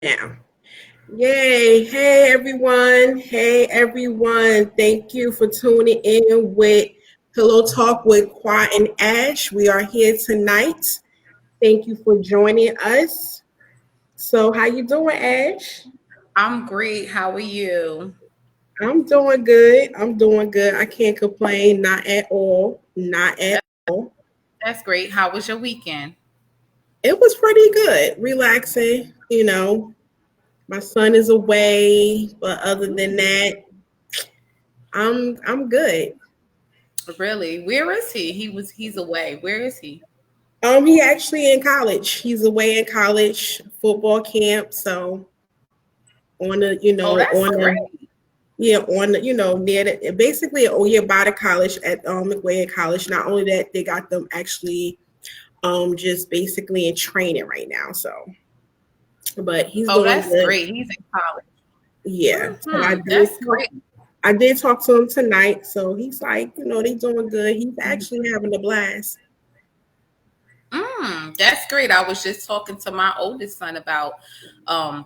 Now. Yay. Hey, everyone. Hey, everyone. Thank you for tuning in with Pillow Talk with Qua and Ash. We are here tonight. Thank you for joining us. So, how you doing, Ash? I'm great. How are you? I'm doing good. I'm doing good. I can't complain. Not at all. Not at That, all. that's great. How was your weekend? It was pretty good. Relaxing. My son is away, but other than that, I'm good. Really? Where is he? He's away. Where is he? He actually in college. He's away in college football camp. So on the, Oh, that's on great. the yeah, on the, near the basically by the college at McWay College. Not only that, they got them actually just basically in training right now. So, but he's Oh, doing that's good. great. He's in college. Yeah. So That's great. I did talk to him tonight. So he's like, they doing good. He's actually having a blast. That's great. I was just talking to my oldest son about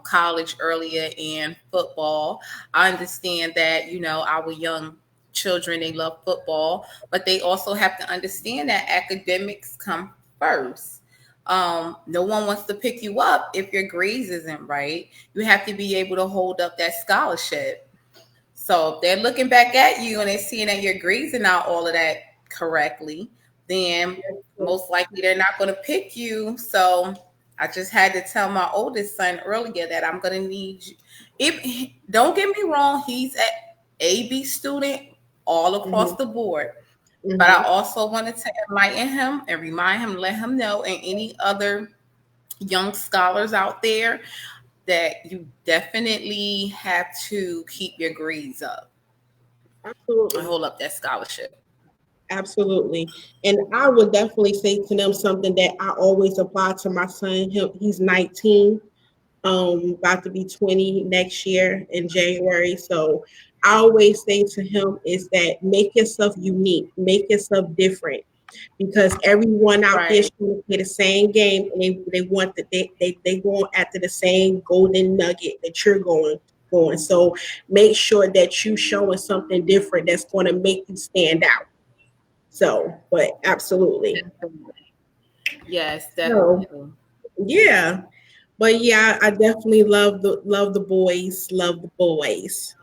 college earlier and football. I understand that, our young children, they love football, but they also have to understand that academics come first. No one wants to pick you up if your grades isn't right. You have to be able to hold up that scholarship. So if they're looking back at you and they're seeing that you're grazing out all of that correctly, then most likely they're not going to pick you. So I just had to tell my oldest son earlier that I'm going to need you. If don't get me wrong, he's an AB student all across Hmm. the board. But I Hmm. also wanted to enlighten him and remind him, let him know, and any other young scholars out there that you definitely have to keep your grades up. I Absolutely. hold up that scholarship. Absolutely. And I would definitely say to them something that I always apply to my son. He's 19, about to be 20 next year in January. So I always say to him is that make yourself unique, make yourself different. Because everyone out there Right. is trying to play the same game and they want that they going after the same golden nugget that you're going. So make sure that you showing something different that's going to make you stand out. So, but absolutely. Definitely. Yes, So, definitely. yeah. But yeah, I definitely love the boys.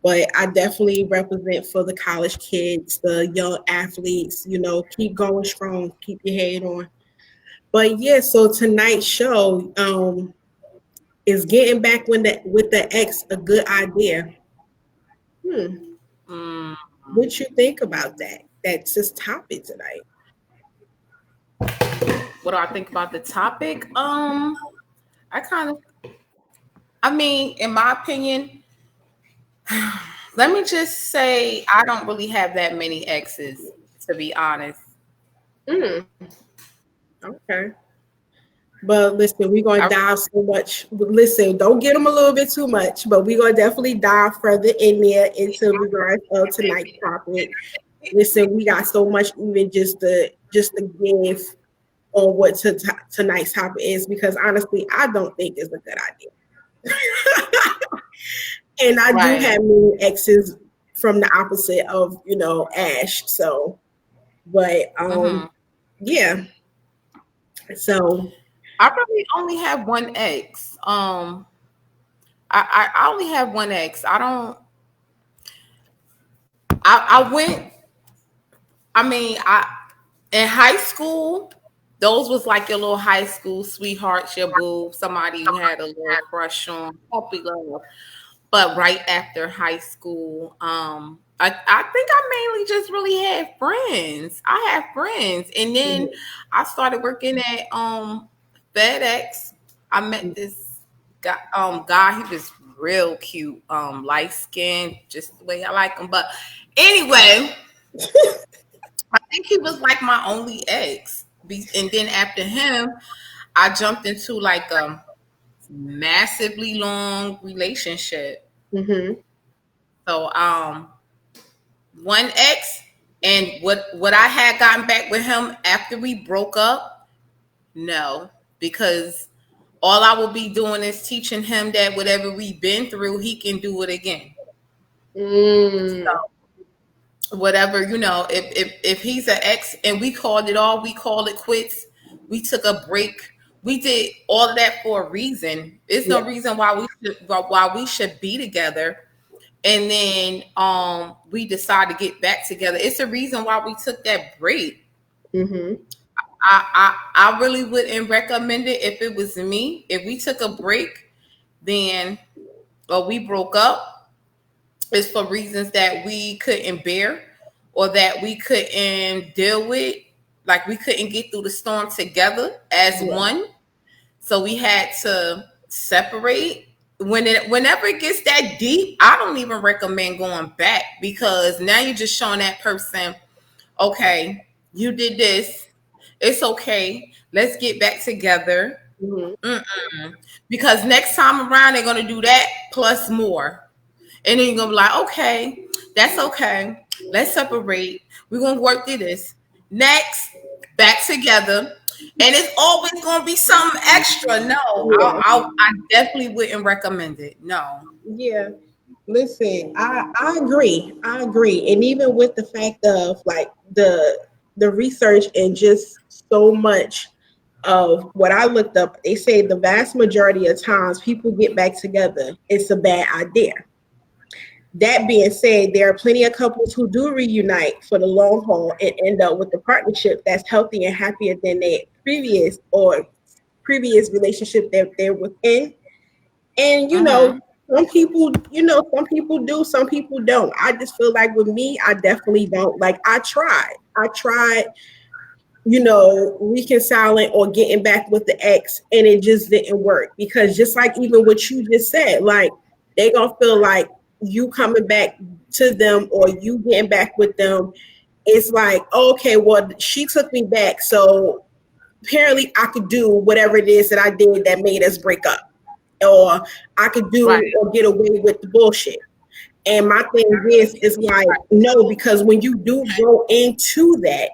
But I definitely represent for the college kids, the young athletes, keep going strong, keep your head on. But yeah, so tonight's show is getting back when the with the ex a good idea. Hmm. Mm, What you think about that? That's his topic tonight. what do I think about the topic? I kind of, I mean, in my opinion, let me just say I don't really have that many exes, to be honest. Hmm. Okay. But listen, we're gonna I, dive so much. Listen, don't get them a little bit too much, but we're gonna definitely dive further in there into regards of tonight's topic. Listen, we got so much even just to give on what tonight's topic is because honestly, I don't think it's a good idea. And I do right. have many exes from the opposite of Ash. So, but hmm yeah. So I really only have one ex. I only have one ex. I don't. I went. I mean, I in high school. Those was like your little high school sweethearts, your boo, somebody you had a little crush on, puppy love. But right after high school, I think I mainly just really had friends. I had friends, and then mhm, I started working at FedEx. I met this guy. He was real cute, light skinned, just the way I like him. But anyway, I think he was like my only ex. And then after him, I jumped into like a massively long relationship. mhm. So one ex, and what I had gotten back with him after we broke up, no, because all I will be doing is teaching him that whatever we've been through, he can do it again. Mm. Whatever, if he's an ex and we called it all, we called it quits, we took a break, we did all of that for a reason. There's no Yeah. reason why we should be together, and then we decide to get back together. It's a reason why we took that break. Mm-hmm. I really wouldn't recommend it if it was me. If we took a break, then or we broke up, it's for reasons that we couldn't bear or that we couldn't deal with. Like we couldn't get through the storm together as Yeah. one. So we had to separate. Whenever it gets that deep, I don't even recommend going back, because now you're just showing that person, okay, you did this. It's okay. Let's get back together. Mm-hmm. Mm-mm. Because next time around, they're going to do that plus more. And then you're gonna be like, okay, that's okay. Let's separate. We're gonna work through this. Next, back together. And it's always gonna be something extra. No, Yeah. I definitely wouldn't recommend it. No. Yeah. Listen, I agree. I agree. And even with the fact of like the research and just so much of what I looked up, they say the vast majority of times people get back together, it's a bad idea. That being said, there are plenty of couples who do reunite for the long haul and end up with a partnership that's healthy and happier than their previous relationship that they're within. And Mm-hmm. some people do, some people don't. I just feel like with me, I definitely don't. Like I tried, reconciling or getting back with the ex, and it just didn't work because just like even what you just said, like they gonna feel like you coming back to them or you getting back with them. It's like, okay, well, she took me back, so apparently I could do whatever it is that I did that made us break up, or I could Right. do or get away with the bullshit. And my thing is like, no, because when you do go into that,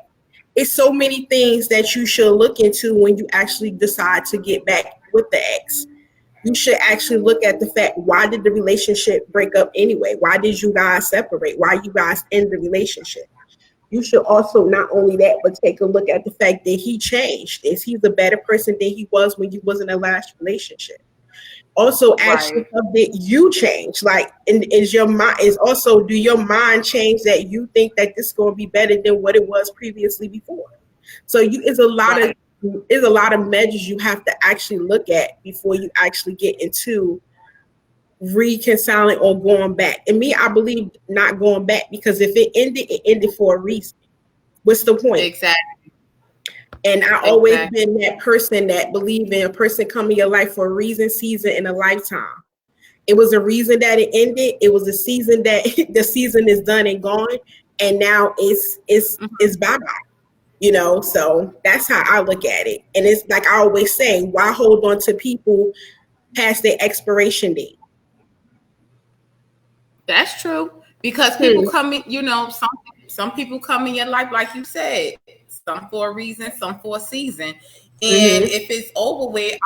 it's so many things that you should look into when you actually decide to get back with the ex. You should actually look at the fact, why did the relationship break up anyway? Why did you guys separate? Why you guys end the relationship? You should also not only that, but take a look at the fact that he changed. Is he the better person than he was when you was in the last relationship? Also ask Right. yourself, did you change? Like, and is your mind is also, do your mind change that you think that this is going to be better than what it was previously before? So you Right. is a lot of measures you have to actually look at before you actually get into reconciling or going back. And me, I believe not going back, because if it ended for a reason. What's the point? Exactly. And I always Exactly. been that person that believe in a person come in your life for a reason, season, and a lifetime. It was a reason that it ended. It was a season that the season is done and gone, and now it's bye bye. So that's how I look at it. And it's like I always say, why hold on to people past their expiration date? That's true. Because people Hmm. come in, some people come in your life, like you said, some for a reason, some for a season. And Mm-hmm. if it's over with,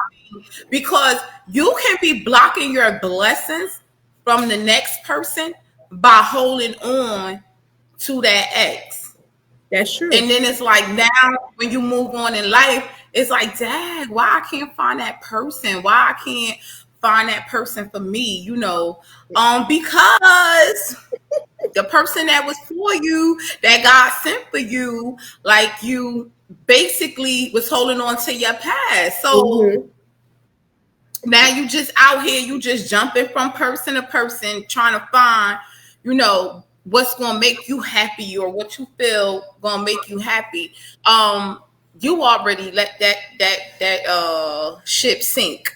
because you can be blocking your blessings from the next person by holding on to that ex. That's true. And then it's like now when you move on in life, it's like, dang, why I can't find that person? Why I can't find that person for me? Because the person that was for you, that God sent for you, like you basically was holding on to your past. So Mm-hmm. now you just out here, you just jumping from person to person, trying to find, what's gonna make you happy or what you feel gonna make you happy. You already let that ship sink.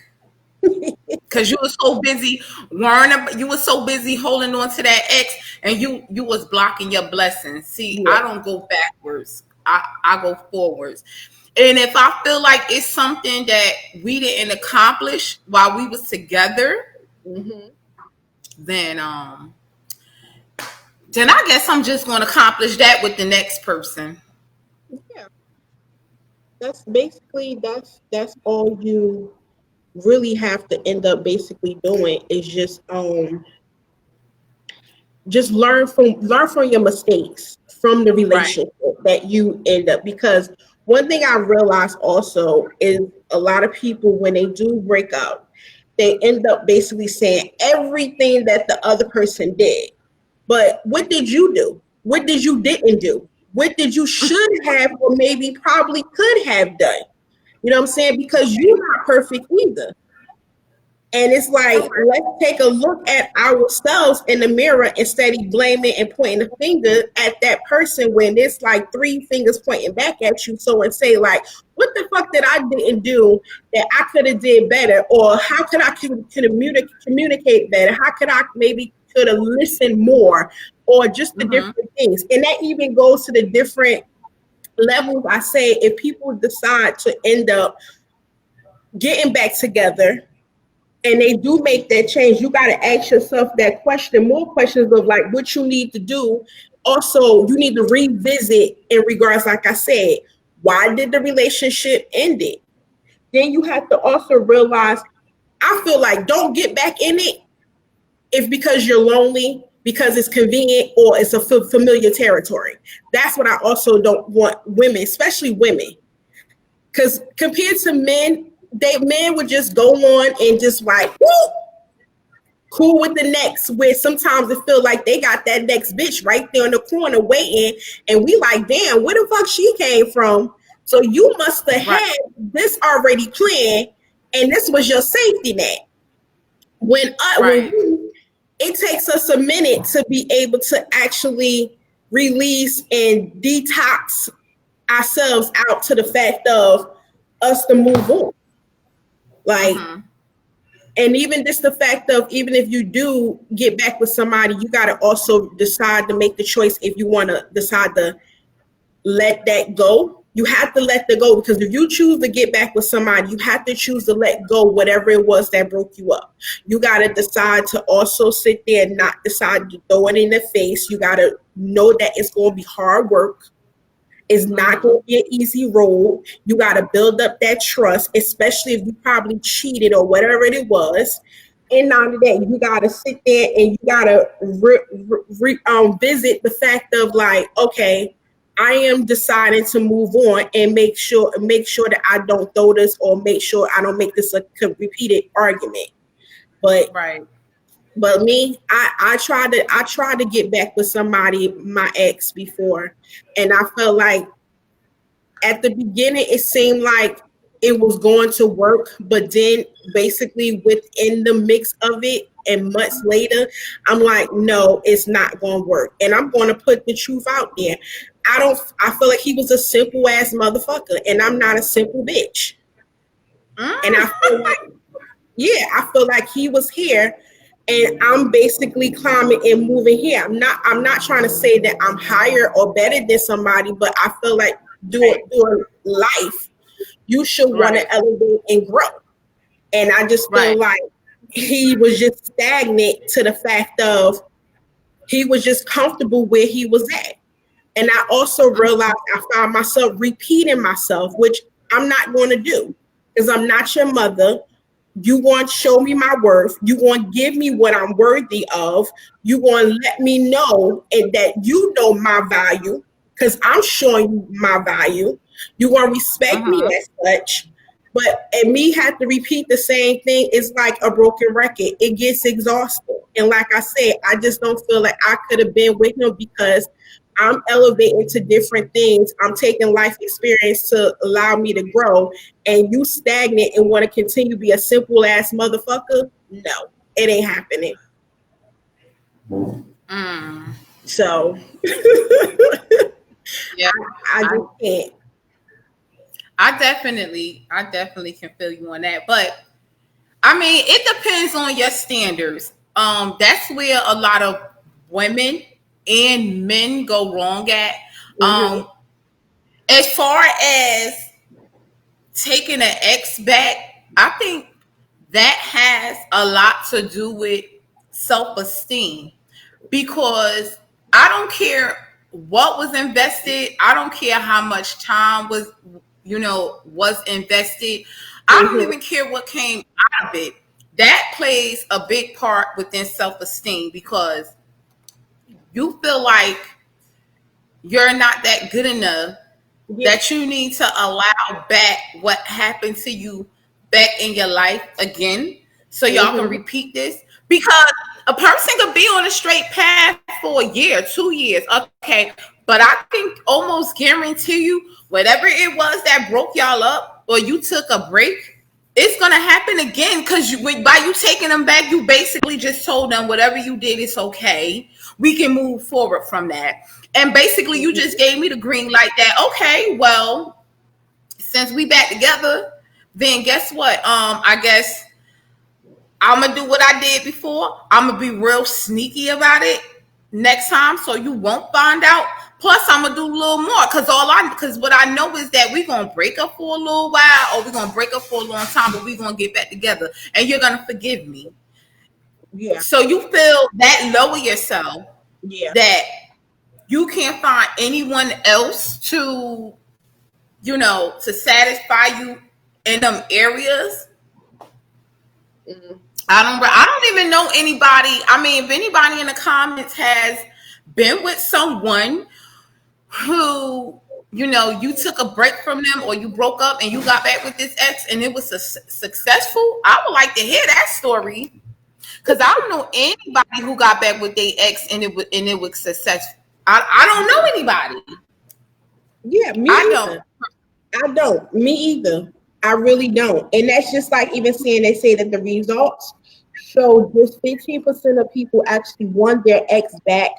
Cause you were so busy worrying about, you were so busy holding on to that ex, and you was blocking your blessings. See, Yeah. I don't go backwards. I go forwards. And if I feel like it's something that we didn't accomplish while we was together, Mm-hmm. then then I guess I'm just gonna accomplish that with the next person. Yeah. That's basically that's all you really have to end up basically doing is just learn from your mistakes from the Right. relationship that you end up, because one thing I realized also is a lot of people when they do break up, they end up basically saying everything that the other person did. But what did you do? What did you didn't do? What did you should have or maybe probably could have done? You know what I'm saying? Because you're not perfect either. And it's like, let's take a look at ourselves in the mirror instead of blaming and pointing the finger at that person when it's like three fingers pointing back at you. So and say like, what the fuck did I didn't do that I could have did better? Or how could I communicate better? How could I maybe could have listened more? Or just the Mm-hmm. different things. And that even goes to the different levels. I say if people decide to end up getting back together and they do make that change, you got to ask yourself that question, more questions of like what you need to do. Also, you need to revisit in regards, like I said, why did the relationship end it? Then you have to also realize, I feel like don't get back in it if because you're lonely, because it's convenient, or it's a familiar territory. That's what I also don't want women, especially women, because compared to men, men would just go on and just like, whoop, cool with the next, where sometimes it feel like they got that next bitch right there in the corner waiting, and we like, damn, where the fuck she came from? So you must have Right. had this already planned, and this was your safety net. When Right. it takes us a minute to be able to actually release and detox ourselves out to the fact of us to move on. Like, Mm-hmm. and even just the fact of, even if you do get back with somebody, you got to also decide to make the choice if you want to decide to let that go. You have to let that go, because if you choose to get back with somebody, you have to choose to let go whatever it was that broke you up. You got to decide to also sit there and not decide to throw it in the face. You got to know that it's going to be hard work. It's not Mm-hmm. going to be an easy road. You got to build up that trust, especially if you probably cheated or whatever it was. And now today, you got to sit there and you got to visit the fact of like, okay, I am deciding to move on and make sure that I don't throw this, or make sure I don't make this a repeated argument. But Right. me, I tried to get back with somebody, my ex before, and I felt like at the beginning it seemed like it was going to work, but then basically within the mix of it and months later, I'm like, no, it's not going to work. And I'm going to put the truth out there. I feel like he was a simple ass motherfucker, and I'm not a simple bitch. And I Mm. feel like, yeah, I feel like he was here and I'm basically climbing and moving here. I'm not trying to say that I'm higher or better than somebody, but I feel like doing life, you should want Right. to elevate and grow. And I just feel Right. like he was just stagnant to the fact of he was just comfortable where he was at. And I also realized I found myself repeating myself, which I'm not going to do, because I'm not your mother. You want to show me my worth. You want to give me what I'm worthy of. You want to let me know and that you know my value, because I'm showing you my value. You want to respect me Mm-hmm. as such. But and me have to repeat the same thing is like a broken record. It gets exhausting. And like I said, I just don't feel like I could have been with him, because I'm elevating to different things. I'm taking life experience to allow me to grow, and you stagnant and want to continue to be a simple ass motherfucker. No, it ain't happening. Mm. So Yeah. I I just can't. I definitely can feel you on that. But I mean, it depends on your standards. That's where a lot of women and men go wrong at. Mm-hmm. Um, as far as taking an ex back, I think that has a lot to do with self esteem, because I don't care what was invested. I don't care how much time was invested. I don't Mm-hmm. even care what came out of it. That plays a big part within self esteem because you feel like you're not that good enough Yeah. that you need to allow back what happened to you back in your life again so y'all can Mm-hmm. repeat this because a person could be on a straight path for a year 2 years, okay, but I can almost guarantee you whatever it was that broke y'all up or you took a break, it's gonna happen again because by you taking them back, you basically just told them whatever you did is okay. We can move forward from that. And basically, you just gave me the green light that okay, well, since we back together, then guess what? I guess I'm gonna do what I did before. I'm gonna be real sneaky about it next time, so you won't find out. Plus, I'm gonna do a little more because what I know is that we're gonna break up for a little while, or we're gonna break up for a long time, but we're gonna get back together, and you're gonna forgive me. Yeah. So you feel that low of yourself Yeah. that you can't find anyone else to satisfy you in them areas. Mm-hmm. I don't even know anybody. I mean, if anybody in the comments has been with someone who, you took a break from them or you broke up and you got back with this ex and it was successful, I would like to hear that story. Because I don't know anybody who got back with their ex and it was successful. I don't know anybody. Yeah, me I don't. either. I don't. Me either. I really don't. And that's just like even saying they say that the results show just 15% of people actually won their ex back,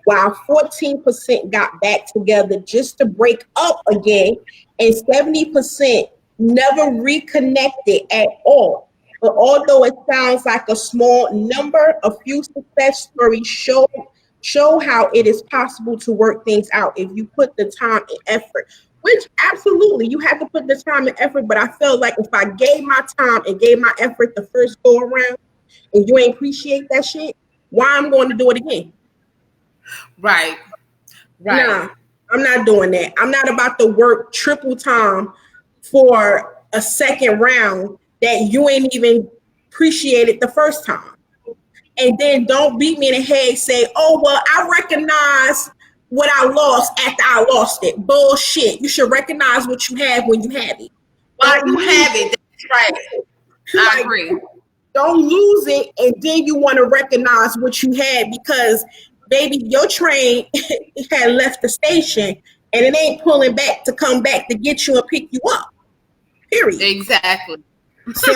while 14% got back together just to break up again, and 70% never reconnected at all. But although it sounds like a small number, a few success stories show how it is possible to work things out if you put the time and effort. Which absolutely you have to put the time and effort, but I felt like if I gave my time and gave my effort the first go around and you ain't appreciate that shit, why I'm going to do it again? Right. Right. Nah, I'm not doing that. I'm not about to work triple time for a second round that you ain't even appreciated the first time. And then don't beat me in the head, say, oh, well, I recognize what I lost after I lost it. Bullshit. You should recognize what you have when you have it. While Don't you lose have it, it. that's right. I Like, agree. don't lose it and then you want to recognize what you had because, baby, your train had left the station and it ain't pulling back to come back to get you and pick you up. Period. Exactly. So,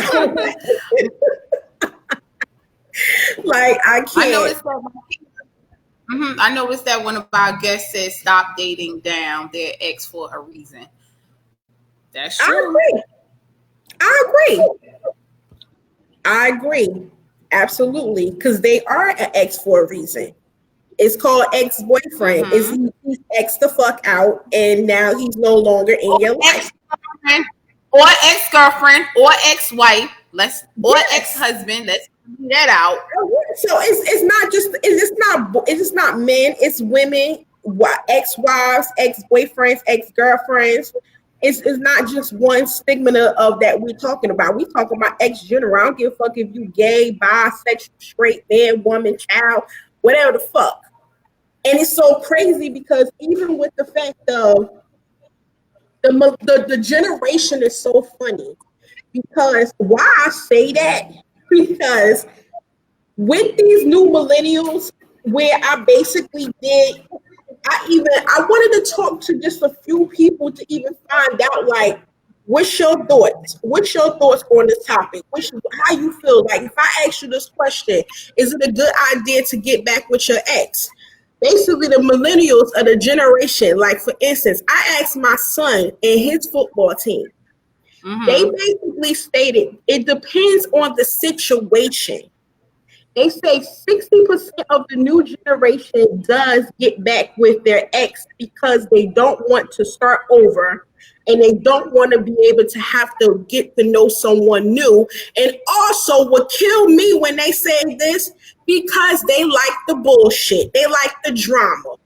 like, I I can't. noticed that. I noticed that one of our guests said stop dating down their ex for a reason. That's I true. agree. I agree. I agree. Absolutely. Because they are an ex for a reason. It's called ex-boyfriend. Is Mm-hmm. he's ex the fuck out and now he's no longer in Or your life. ex-girlfriend, or ex-girlfriend, or ex-wife. Or Yes. ex-husband. Let's figure that out. So it's just not men, it's women, ex-wives, ex-boyfriends, ex-girlfriends. It's not just one stigma of that we're talking about. We talking about ex-general. I don't give a fuck if you gay, bisexual, straight, man, woman, child, whatever the fuck. And it's so crazy because even with the fact of the generation is so funny because why I say that because with these new millennials, where I basically did, I wanted to talk to just a few people to even find out like what's your thoughts? What's your thoughts on this topic? How you feel? Like if I ask you this question, is it a good idea to get back with your ex? Basically, the millennials are the generation. Like for instance, I asked my son and his football team. They Mm-hmm. basically stated it depends on the situation. They say 60% of the new generation does get back with their ex because they don't want to start over and they don't want to be able to have to get to know someone new. And also, what kill me when they say this because they like the bullshit, they like the drama.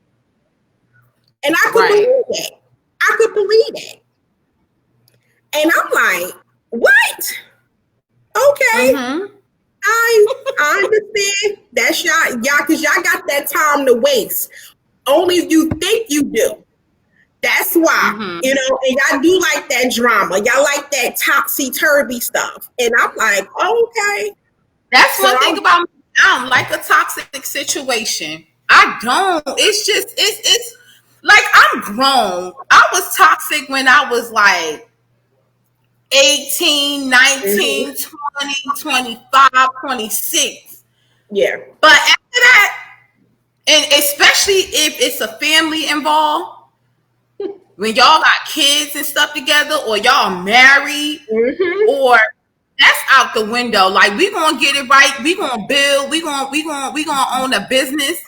And I could Right. believe that. I could believe that. And I'm like, What? Okay. Mm-hmm. I understand. That's y'all, because y'all got that time to waste. Only you think you do. That's why, Mm-hmm. and y'all do like that drama. Y'all like that topsy turvy stuff. And I'm like, okay. That's So one thing I'm, about me. I don't like a toxic situation. I don't. It's just it's like I'm grown. I was toxic when I was like 18, mhm, 19, 20, 25, 26. yeah. But after that, and especially if it's a family involved, when y'all got kids and stuff together, or y'all married, Hmm. or that's out the window. Like we gonna get it right. We gonna build. We gonna own a business.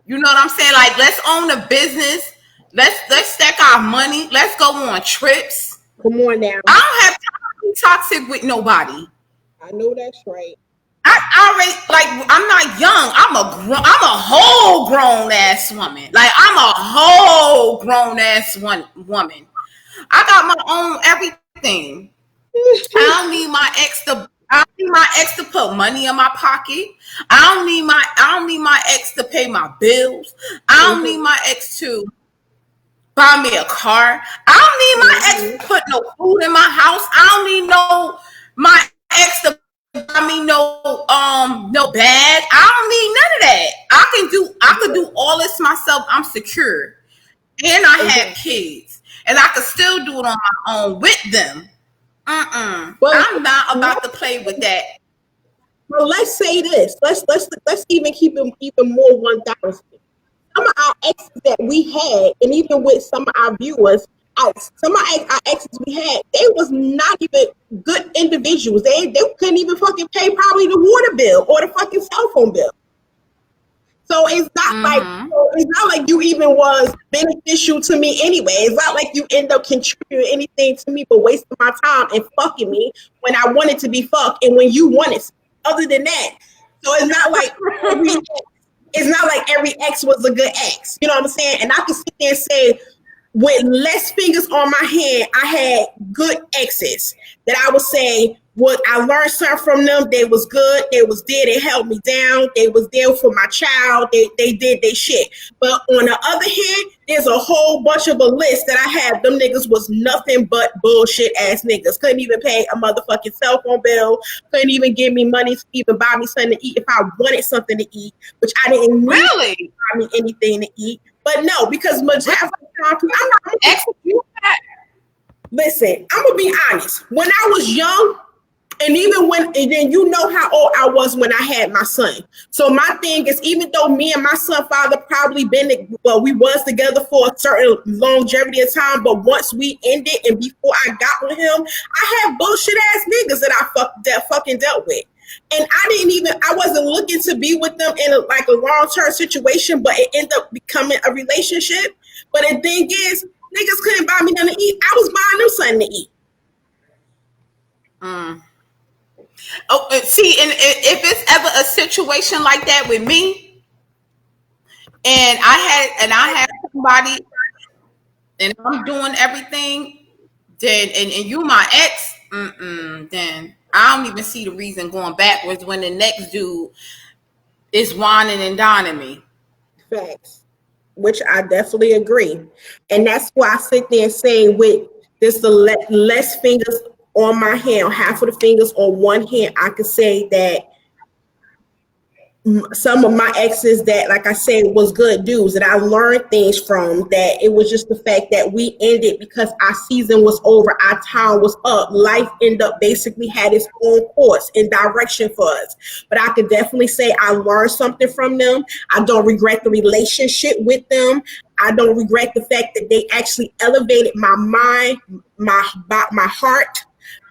You know what I'm saying? Like let's own a business. Let's stack our money. Let's go on trips. Come on now. I don't have time to be toxic with nobody. I know that's right. I already like I'm not young. I'm a whole grown ass woman. Like I'm a whole grown ass woman. I got my own everything. I don't need my ex to. I don't need my ex to put money in my pocket. I don't need my ex to pay my bills. I don't need Hmm. my ex to buy me a car. I don't need my ex Hmm. to put no food in my house. I don't need my ex to buy me no bag. I don't need none of that. I can do all this myself. I'm secure. And I have Exactly. kids. And I can still do it on my own with them. But I'm not about to play with that. well, let's say this. Let's even keep it even more 1,000. Some of our exes that we had, and even with some of our viewers, some of our exes we had, they was not even good individuals. They couldn't even fucking pay probably the water bill or the fucking cell phone bill. So Mm-hmm. it's not like you even was beneficial to me anyway. It's not like you end up contributing anything to me but wasting my time and fucking me when I wanted to be fucked and when you wanted. Other than that, so every it's not like every ex was a good ex. You know what I'm saying? And I can sit there and say, with less fingers on my hand, I had good exes that I would say what I learned something from them. They was good. They was there. They held me down. They was there for my child. They did their shit. But on the other hand, there's a whole bunch of a list that I had. Them niggas was nothing but bullshit ass niggas. Couldn't even pay a motherfucking cell phone bill. Couldn't even give me money to even buy me something to eat if I wanted something to eat, which I didn't need to Really? buy me anything to eat. But no, because much Really? half the time, I'm not Ex you that? listen, I'm gonna be honest. When I was young, and even when, and then you know how old I was when I had my son. So my thing is, even though me and my son father probably been, well, we was together for a certain longevity of time, but once we ended and before I got with him, I had bullshit ass niggas that fucking dealt with. And I wasn't looking to be with them in like a long-term situation, but it ended up becoming a relationship. But the thing is, niggas couldn't buy me nothing to eat. I was buying them something to eat. Mm. Oh, see, and if it's ever a situation like that with me, and I had somebody, and I'm doing everything, then and you my ex, then I don't even see the reason going backwards when the next dude is whining and dining me. Facts, which I definitely agree. And that's why I sit there and say, with this, the less fingers on my hand, half of the fingers on one hand, I could say that some of my exes that, like I said, was good dudes that I learned things from, that it was just the fact that we ended because our season was over, our time was up, life ended up basically had its own course and direction for us. But I could definitely say I learned something from them. I don't regret the relationship with them. I don't regret the fact that they actually elevated my mind, my heart,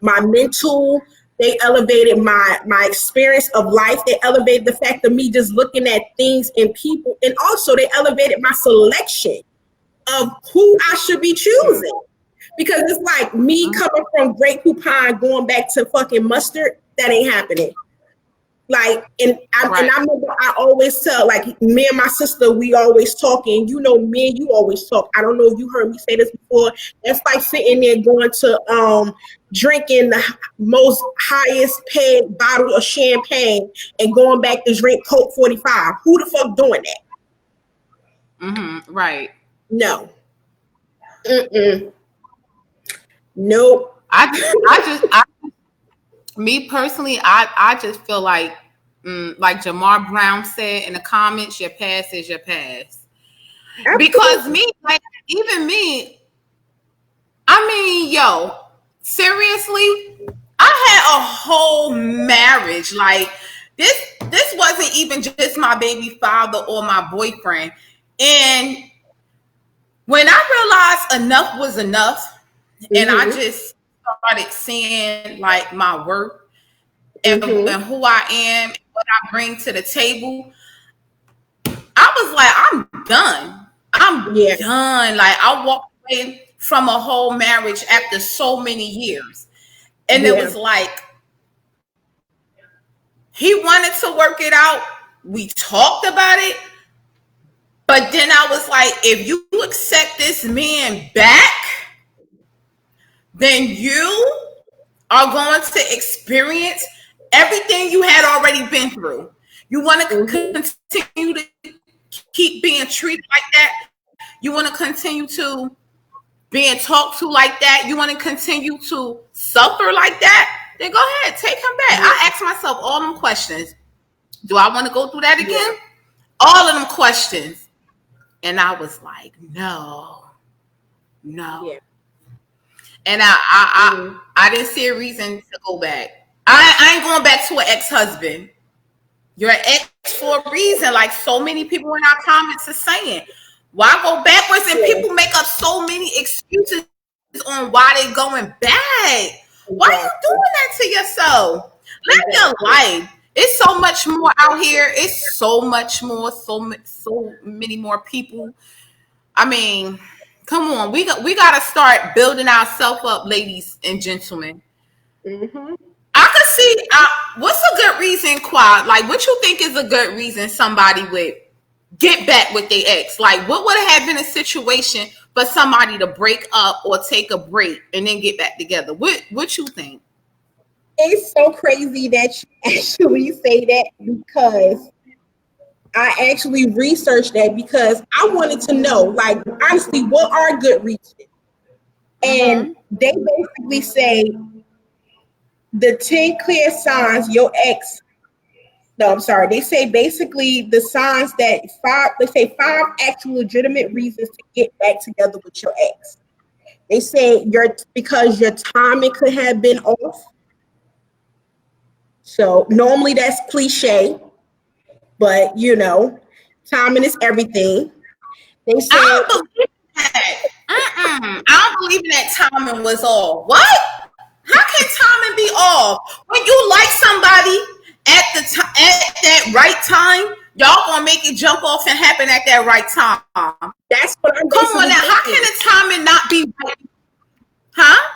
my mental. They elevated my experience of life. They elevated the fact of me just looking at things and people, and also they elevated my selection of who I should be choosing. Because it's like me coming from Great Coupon going back to fucking mustard. That ain't happening. Like, and Right. I remember I always tell, like, me and my sister, we always talking. You know, me and you always talk. I don't know if you heard me say this before. That's like sitting there going to drinking the most highest paid bottle of champagne and going back to drink Coke 45. Who the fuck doing that? Right. No. Mm-mm. Nope. I me personally, I just feel like Jamar Brown said in the comments, your past is your past. Because Absolutely. me, like, even me, I mean, yo, seriously, I had a whole marriage. Like, this wasn't even just my baby father or my boyfriend. And when I realized enough was enough, and I Mm-hmm. just started seeing like my worth Mm-hmm. and who I am, and what I bring to the table, I was like, I'm done. I'm Yeah. done. Like, I walked away from a whole marriage after so many years. And it Yeah. was like, he wanted to work it out. We talked about it. But then I was like, if you accept this man back, then you are going to experience everything you had already been through. You want to Mm-hmm. continue to keep being treated like that. You want to continue to being talked to like that. You want to continue to suffer like that. Then go ahead, take him back. Yeah. I asked myself all them questions. Do I want to go through that Yeah. again? All of them questions. And I was like, no, no. Yeah. And I Mm-hmm. I didn't see a reason to go back. I ain't going back to an ex-husband. You're an ex for a reason, like so many people in our comments are saying. Why go backwards? And Yeah. people make up so many excuses on why they're going back. Why are you Exactly. doing that to yourself? Live your Exactly. life. It's so much more out here. It's so much more, so many more people. I mean, come on. We got to start building ourselves up, ladies and gentlemen. Mm-hmm. I could see what's a good reason, Qua? Like, what you think is a good reason somebody would get back with their ex? Like, what would have been a situation for somebody to break up or take a break and then get back together? What you think? It's so crazy that you actually say that because I actually researched that because I wanted to know, like, honestly, what are good reasons? And Mm-hmm. they basically say the 10 clear signs your ex. No, I'm sorry. They say basically the signs that they say five actual legitimate reasons to get back together with your ex. They say because your timing could have been off. So normally that's cliche, but timing is everything. They I said, don't believe that. Mm-mm. I don't believe in that timing was off. What? How can timing be off? When you like somebody at at that right time, y'all gonna make it jump off and happen at that right time. that's what I'm Come on basically now, how can saying. the timing not be right? Huh?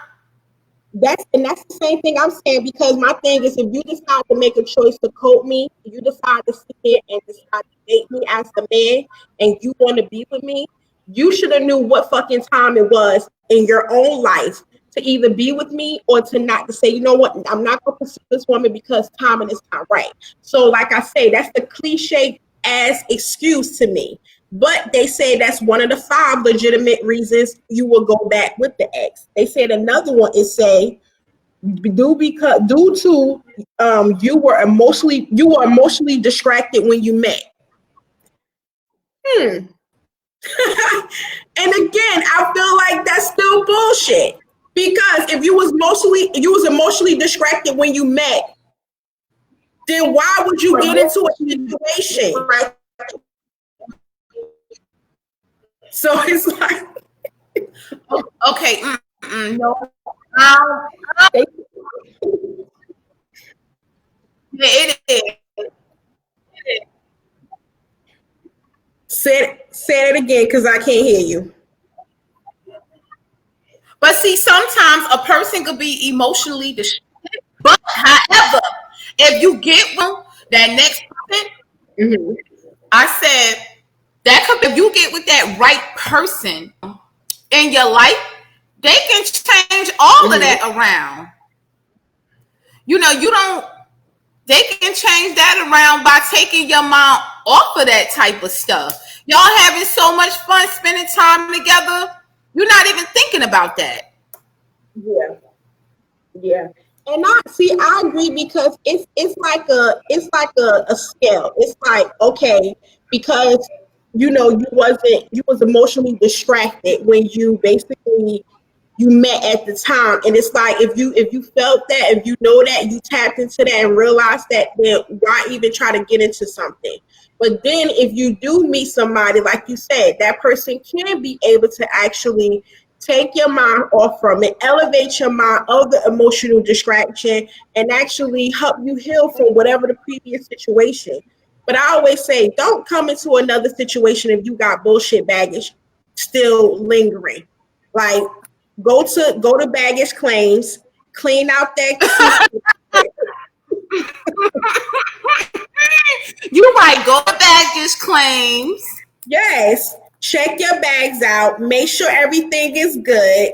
That's the same thing I'm saying because my thing is if you decide to make a choice to cope me, you decide to sit here and decide to date me as the man and you want to be with me, you should have knew what fucking time it was in your own life to either be with me or to not to say, you know what, I'm not gonna pursue this woman because timing is not right. So like I say, that's the cliche ass excuse to me. But they say that's one of the five legitimate reasons you will go back with the ex. They said another one is say due to you were emotionally distracted when you met. Hmm. And again, I feel like that's still bullshit. Because if you was emotionally distracted when you met, then why would you get into a situation? So it's like Okay. No. Um, they it is. say it again because I can't hear you. But see, sometimes a person could be emotionally distracted. But however, if you get one, that next person, Mm-hmm. I said that could if you get with that right person in your life, they can change all of that Mm-hmm. around. You don't they can change that around by taking your mind off of that type of stuff. Y'all having so much fun spending time together, you're not even thinking about that. Yeah. Yeah. And I see, I agree because it's like a scale. It's like, okay, because you was emotionally distracted when you basically you met at the time. And it's like if you felt that, if you know that, you tapped into that and realized that, then why even try to get into something? But then if you do meet somebody, like you said, that person can be able to actually take your mind off from it, elevate your mind of the emotional distraction, and actually help you heal from whatever the previous situation. But I always say, don't come into another situation if you got bullshit baggage still lingering. Like, go to baggage claims, clean out that suitcase. You might go to baggage claims. Yes, check your bags out, make sure everything is good,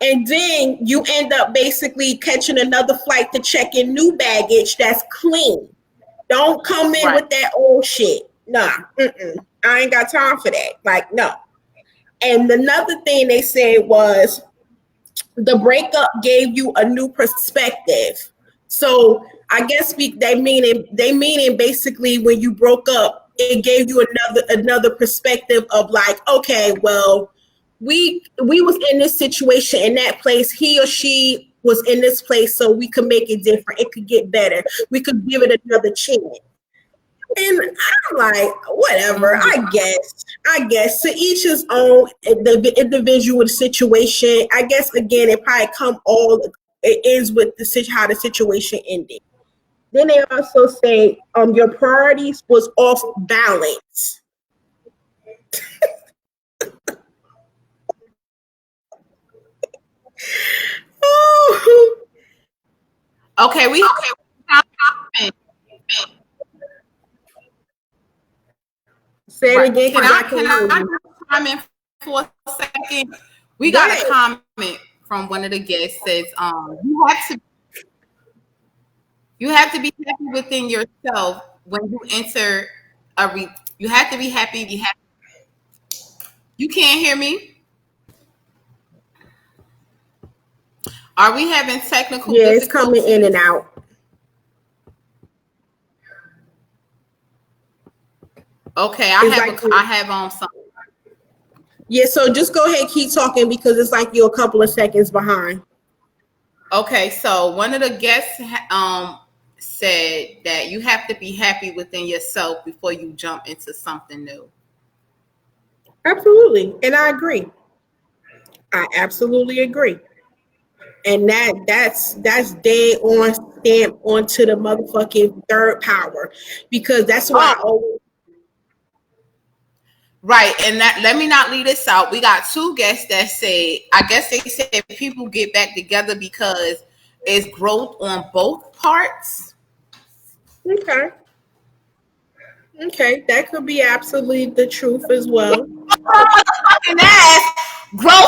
and then you end up basically catching another flight to check in new baggage that's clean. Don't come in Right. with that old shit. Nah, I ain't got time for that. Like, no. And another thing they said was the breakup gave you a new perspective. So I guess they meaning basically when you broke up, it gave you another perspective of like, okay, well, we was in this situation in that place. He or she was in this place, so we could make it different. It could get better. We could give it another chance. And I'm like, whatever. Mm-hmm. I guess to each his own. The individual situation. I guess again, it probably come all. It ends with how the situation ended. Then they also say, your priorities was off balance. Okay, we Say it right. again, Can because I I can can't hear I you. comment for a second? We Go got a ahead. comment from one of the guests says, you have to be happy within yourself when you enter you have to be happy. You can't hear me? Are we having technical Yeah, it's coming in and difficulties? out. Okay, It's like, I have some. yeah. So just go ahead, keep talking because it's like you're a couple of seconds behind. Okay, so one of the guests said that you have to be happy within yourself before you jump into something new. Absolutely, and I agree. I absolutely agree. And that's dead on stamp onto the motherfucking third power, because that's why I Oh, always. right, and that let me not leave this out. We got two guests that say, I guess they said people get back together because it's growth on both parts. Okay, okay, that could be absolutely the truth as well. Fucking ass, grow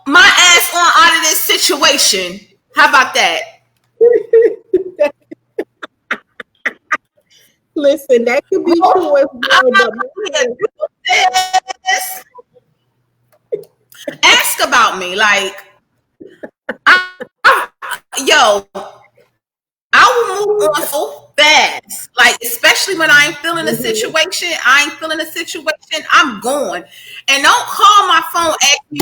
my ass on out of this situation. How about that? Listen, that could be true as well, but man, Ask about me, like, yo, I will move on so fast. Like, especially when I ain't feeling a mhm. situation, I'm going. And don't call my phone, ask me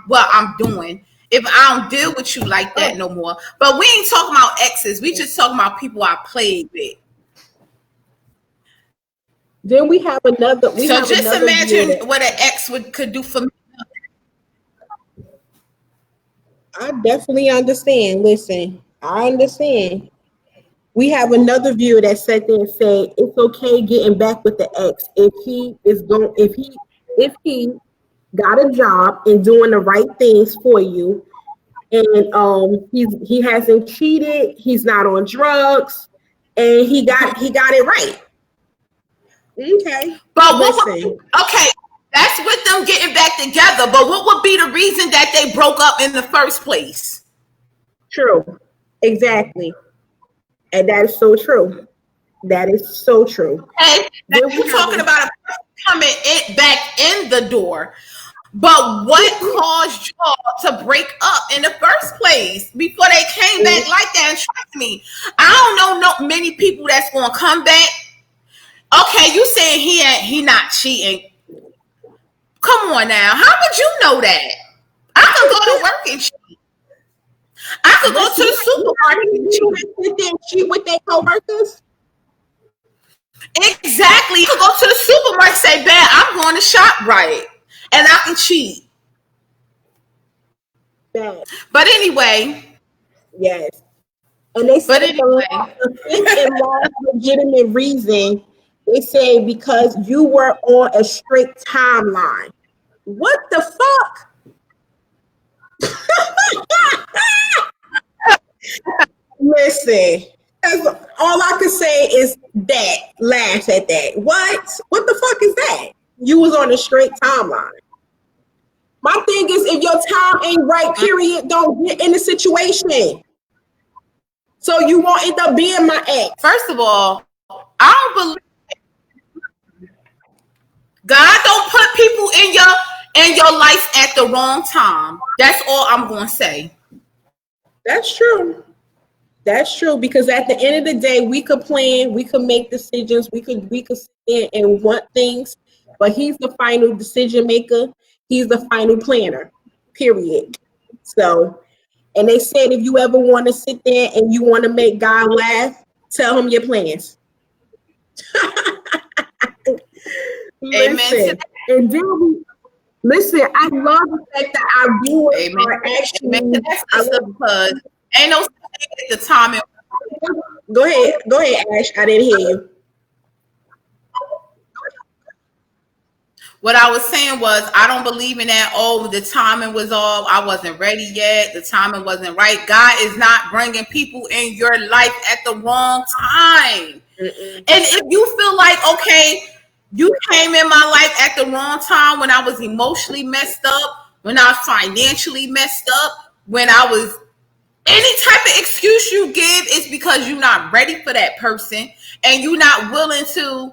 what I'm doing if I don't deal with you like that Oh, no more. But we ain't talking about exes. We just talking about people I played with. then we So have just another view imagine that what an ex could do for me. I definitely understand. Listen, I understand. We have another viewer that sat there and said it's okay getting back with the ex if he is going if he got a job and doing the right things for you, and he hasn't cheated, he's not on drugs, and he got it right. Okay, But listen, okay, that's with them getting back together. But what would be the reason that they broke up in the first place? true, exactly, and that is so true. That is so true. Okay, now Then we you're have talking about a person coming back in the door. But what caused y'all to break up in the first place before they came back like that? And trust me, I don't know no many people that's gonna come back. Okay, you saying he not cheating? Come on now, how would you know that? I could go to work and cheat. I could go to listen. the supermarket and cheat. Sit there and cheat with their coworkers. Exactly. You could go to the supermarket and say, "Bad, I'm going to shop right," and I can cheat. Bad. But anyway, Yes. And they but said anyway, the fifth and last legitimate reason, they say because you were on a strict timeline. What the fuck? Listen, all I can say is that. Laugh at that. What? What the fuck is that? You was on a straight timeline. My thing is, if your time ain't right, period, don't get in the situation. So you won't end up being my ex. first of all, I don't believe God don't put people in your life at the wrong time. That's all I'm going to say. That's true. That's true because at the end of the day, we could plan, we could make decisions, we could sit there and want things, but he's the final decision maker. He's the final planner. Period. So, and they said if you ever want to sit there and you want to make God laugh, tell him your plans. Amen to Listen, that. and then listen. I love the fact that our viewers Amen. are Amen to actually. that, I sister, love, because ain't no at the time. go ahead, Ash. I didn't hear you. What I was saying was, I don't believe in that. Oh, the timing was off. I wasn't ready yet. The timing wasn't right. God is not bringing people in your life at the wrong time. Mm-mm. And if you feel like, okay, you came in my life at the wrong time when I was emotionally messed up, when I was financially messed up, when I was any type of excuse you give is because you're not ready for that person and you're not willing to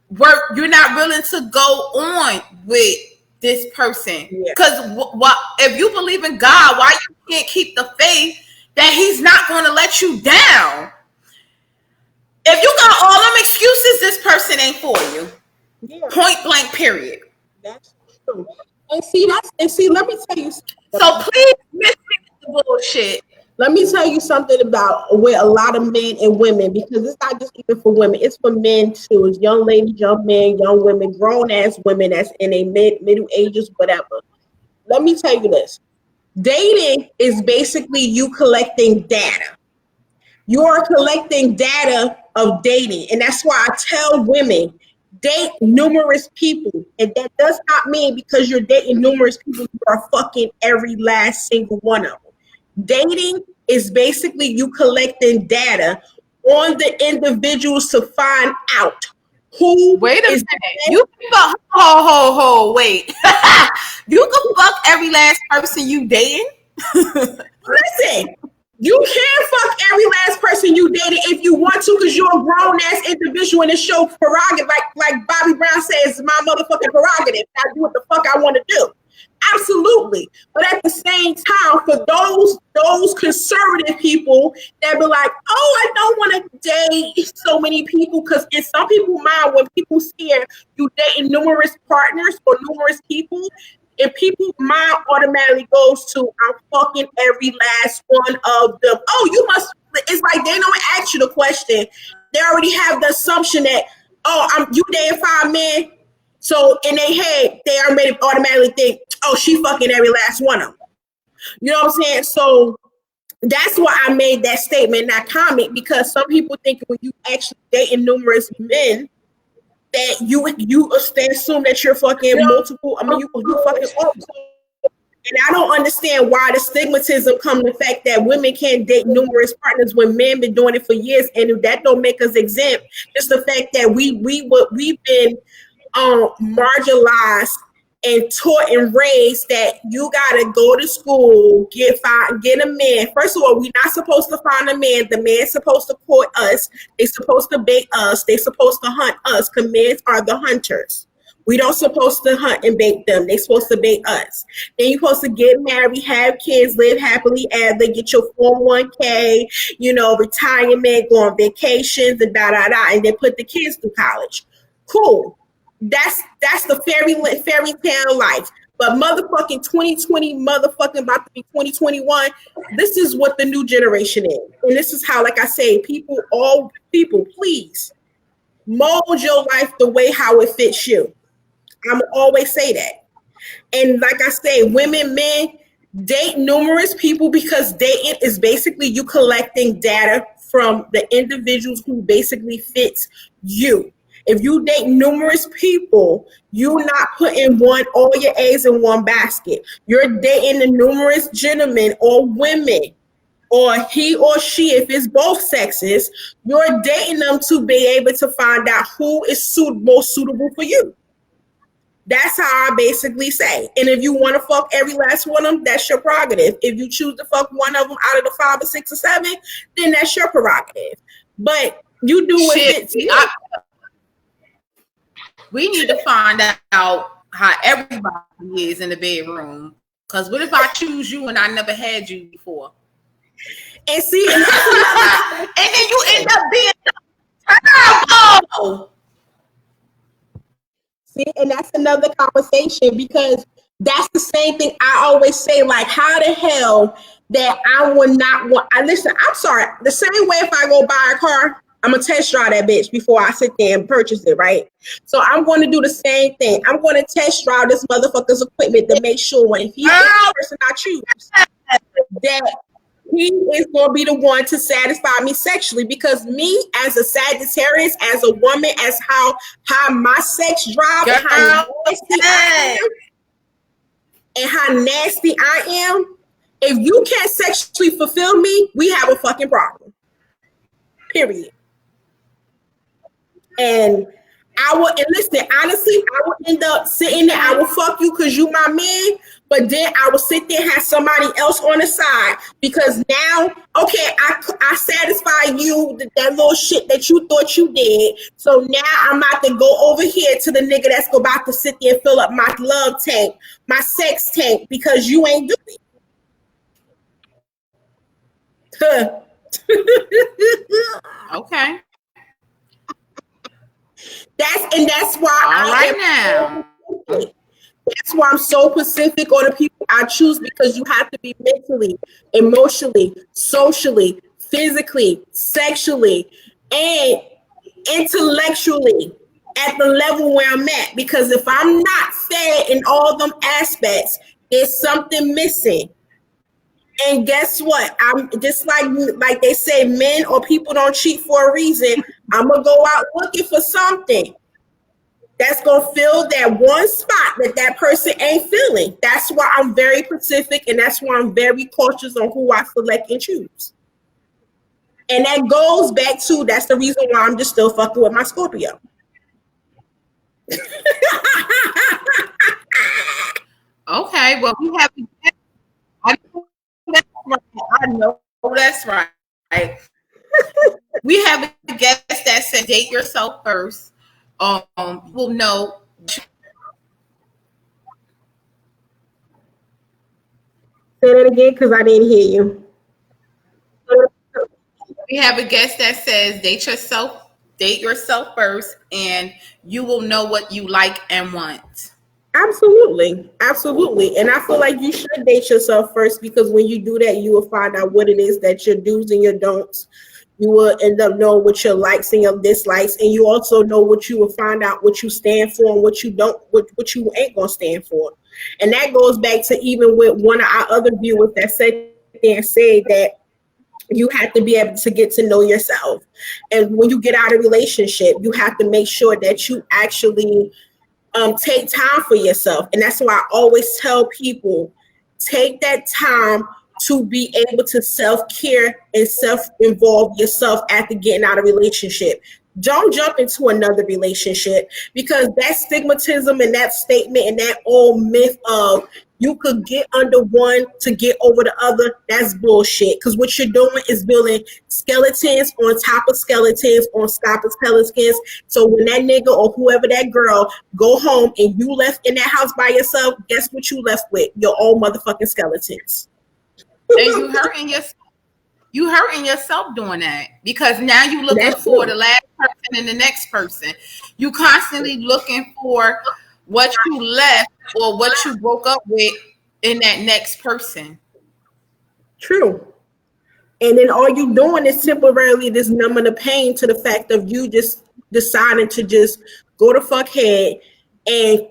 work, you're not willing to go on with this person. Yeah. Because what if you believe in God, why you can't keep the faith that he's not going to let you down? If you got all them excuses, this person ain't for you. Yeah. Point blank, period. That's true. And see, let me tell you So something. please miss the bullshit. Let me tell you something about where a lot of men and women, because it's not just even for women, it's for men too. It's young ladies, young men, young women, grown ass women that's in a middle ages, whatever. Let me tell you this. Dating is basically you collecting data. You are collecting data of dating. And that's why I tell women, date numerous people. And that does not mean because you're dating numerous people, you are fucking every last single one of them. Dating is basically you collecting data on the individuals to find out who Wait a is minute. You can fuck ho, wait. You can fuck every last person you dating. listen. You can fuck every last person you dated if you want to, because you're a grown ass individual and it's your prerogative. Like Bobby Brown says, it's my motherfucking prerogative. I do what the fuck I want to do. Absolutely. But at the same time, for those conservative people that be like, oh, I don't want to date so many people, because in some people's mind, when people see you dating numerous partners or numerous people, and people's mind automatically goes to I'm fucking every last one of them. Oh, you must. It's like they don't ask you the question. They already have the assumption that you dating 5 men. So in their head, they already automatically think, oh, she fucking every last one of them. You know what I'm saying? So that's why I made that statement, that comment, because some people think when you actually dating numerous men, that you assume that you're fucking multiple. I mean, you fucking And I don't understand why the stigmatism come to the fact that women can't date numerous partners when men been doing it for years, and that don't make us exempt. Just the fact that we've been marginalized and taught and raised that you gotta go to school, get a man. First of all, we're not supposed to find a man. The man's supposed to court us. They're supposed to bait us. They're supposed to hunt us. Because men are the hunters. We don't supposed to hunt and bait them. They're supposed to bait us. Then you're supposed to get married, have kids, live happily ever, get your 401k, retirement, go on vacations, and and then put the kids through college. Cool. That's the fairy tale life. But motherfucking 2020, motherfucking about to be 2021, this is what the new generation is. And this is how, like I say, all people, please mold your life the way how it fits you. I'm always say that. And like I say, women, men, date numerous people, because dating is basically you collecting data from the individuals who basically fits you. If you date numerous people, you're not putting all your eggs in one basket. You're dating the numerous gentlemen or women, or he or she, if it's both sexes, you're dating them to be able to find out who is most suitable for you. That's how I basically say. And if you want to fuck every last one of them, that's your prerogative. If you choose to fuck one of them out of the 5 or 6 or 7, then that's your prerogative. But you do what fits you. We need to find out how everybody is in the bedroom. Because what if I choose you and I never had you before? And see, and then you end up being terrible. See, and that's another conversation, because that's the same thing I always say. Like, how the hell that I would not want? Listen, I'm sorry. The same way if I go buy a car, I'm going to test drive that bitch before I sit there and purchase it, right? So I'm going to do the same thing. I'm going to test drive this motherfucker's equipment to make sure when he's the person I choose, that he is going to be the one to satisfy me sexually. Because me, as a Sagittarius, as a woman, as how my sex drive, and how nasty I am, and how nasty I am, if you can't sexually fulfill me, we have a fucking problem. Period. And listen, honestly, I would end up sitting there. I will fuck you because you my man, but then I will sit there and have somebody else on the side, because now, okay, I satisfy you, that little shit that you thought you did. So now I'm about to go over here to the nigga that's about to sit there and fill up my love tank, my sex tank, because you ain't doing it. Okay. That's why that's why I'm so specific on the people I choose, because you have to be mentally, emotionally, socially, physically, sexually, and intellectually at the level where I'm at. Because if I'm not fed in all them aspects, there's something missing. And guess what? I'm just like they say, men or people don't cheat for a reason. I'm gonna go out looking for something that's gonna fill that one spot that person ain't filling. That's why I'm very specific, and that's why I'm very cautious on who I select and choose. And that goes back to, that's the reason why I'm just still fucking with my Scorpio. Okay, well, we have. I know that's right. We have a guest that said, "Date yourself first." We'll know. Say that again, because I didn't hear you. We have a guest that says, "Date yourself first, and you will know what you like and want." Absolutely. And I feel like you should date yourself first, because when you do that, you will find out what it is that your do's and your don'ts. You will end up knowing what your likes and your dislikes, and you also know what you will find out what you stand for and what you don't, what you ain't gonna stand for. And that goes back to even with one of our other viewers that said that you have to be able to get to know yourself. And when you get out of a relationship, you have to make sure that you actually take time for yourself. And that's why I always tell people, take that time to be able to self-care and self-involve yourself after getting out of a relationship. Don't jump into another relationship, because that stigmatism and that statement and that old myth of you could get under one to get over the other, that's bullshit. Because what you're doing is building skeletons on top of skeletons on top of skeletons. So when that nigga or whoever that girl go home and you left in that house by yourself, guess what you left with? Your own motherfucking skeletons. And you hurting yourself doing that, because now you looking That's for true. the last person and the next person. You constantly looking for what you left or what you broke up with in that next person. True. And then all you doing is temporarily just numbing the pain to the fact of you just deciding to just go to fuck head and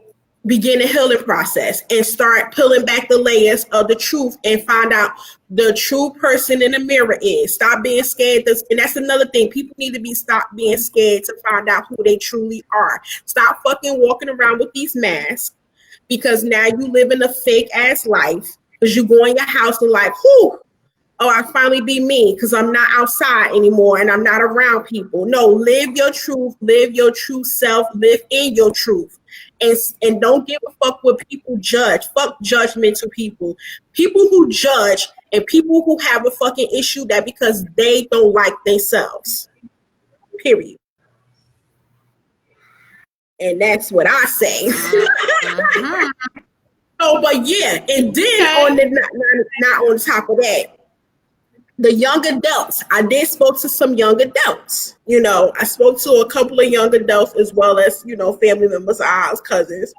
begin a healing process and start peeling back the layers of the truth and find out the true person in the mirror is. Stop being scared. And that's another thing. People need to stop being scared to find out who they truly are. Stop fucking walking around with these masks, because now you live in a fake ass life, because you go in your house and like, whoo, oh, I finally be me because I'm not outside anymore and I'm not around people. No, live your truth, live your true self, live in your truth. And don't give a fuck what people judge. Fuck judgmental people. People who judge and people who have a fucking issue that because they don't like themselves. Period. And that's what I say. Mm-hmm. Oh, but yeah, and then Okay. on the not on top of that, the young adults. I did spoke to some young adults. You know, I spoke to a couple of young adults as well as, you know, family members of ours, cousins.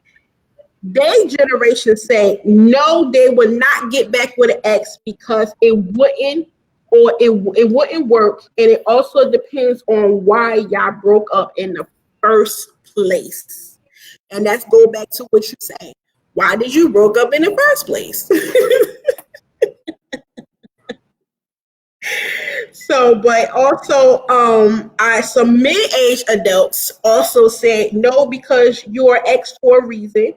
Their generation say no, they would not get back with an ex because it wouldn't, or it wouldn't work. And it also depends on why y'all broke up in the first place. And that's go back to what you say. Why did you broke up in the first place? So, but also, some mid-age adults also said no because you're ex for a reason.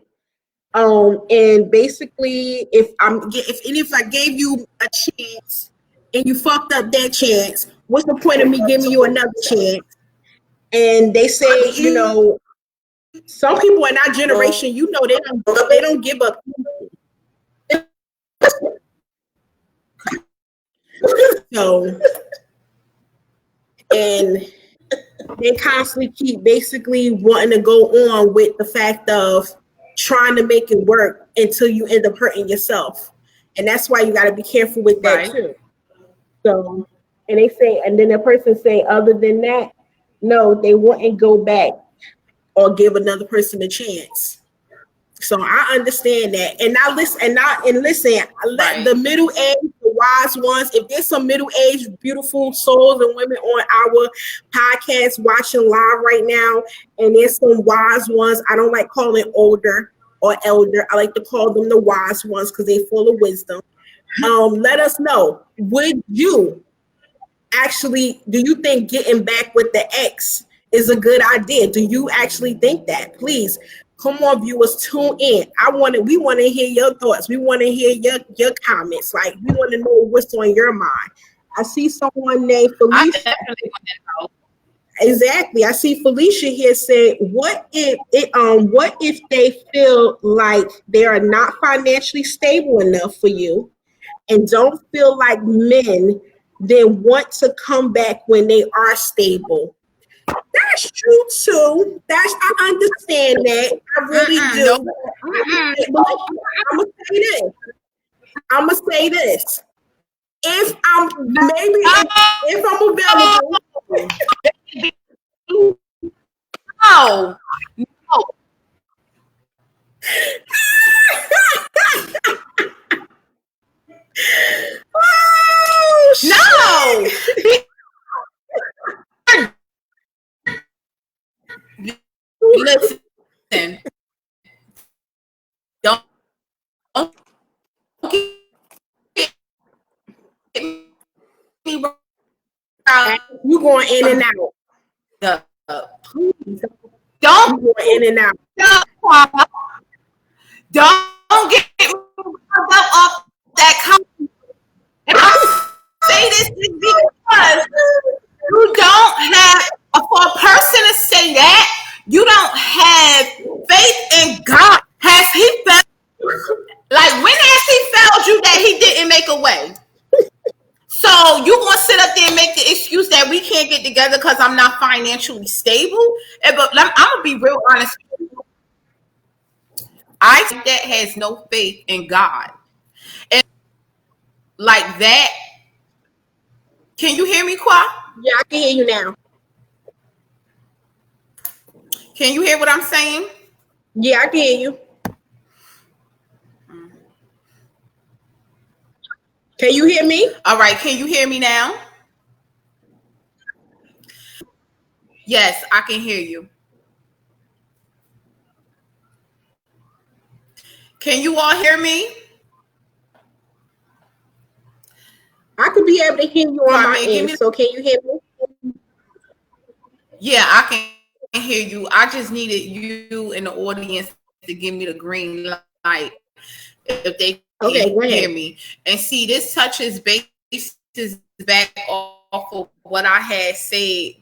And basically, if I gave you a chance and you fucked up that chance, what's the point of me giving you another chance? And they say, you know, some people in our generation, you know, they don't give up. So, and they constantly keep basically wanting to go on with the fact of trying to make it work until you end up hurting yourself. And that's why you got to be careful with that Right. too. So, and they say, and then the person say, other than that, no, they wouldn't go back or give another person a chance. So I understand that, and I listen, I let Right. the middle age, the wise ones. If there's some middle aged, beautiful souls and women on our podcast watching live right now, and there's some wise ones. I don't like calling older or elder. I like to call them the wise ones because they're full of wisdom. Let us know. Would you actually? Do you think getting back with the ex is a good idea? Do you actually think that? Please. Come on, viewers, tune in. We want to hear your thoughts. We want to hear your comments. Like, we want to know what's on your mind. I see someone named I Felicia. definitely want to know. Exactly. I see Felicia here say, what if they feel like they are not financially stable enough for you and don't feel like men then want to come back when they are stable? That's true too. I understand that. I really Nope. do. I'm gonna say this. I'm gonna say this. If I'm maybe if I'm available, No. No. oh shit. No. Listen. Don't get me wrong. You going in and out. Please, Don't you going in and out. don't get me fell off that comment. And I say this is because you don't have, for a person to say that, you don't have faith in God. Has he failed? Like, when has he failed you that he didn't make a way? So you gonna sit up there and make the excuse that we can't get together because I'm not financially stable? But I'm gonna be real honest. I think that has no faith in God. And like that, can you hear me, Qua? Yeah, I can hear you now. Can you hear what I'm saying? Yeah, I can hear you. Can you hear me? All right, can you hear me now? Yes, I can hear you. Can you all hear me? I could be able to hear you on I my mean, give end. me. So can you hear me? Yeah, I can hear you. I just needed you in the audience to give me the green light if they Okay, can go hear ahead. me. And see, this touches bases back off of what I had said.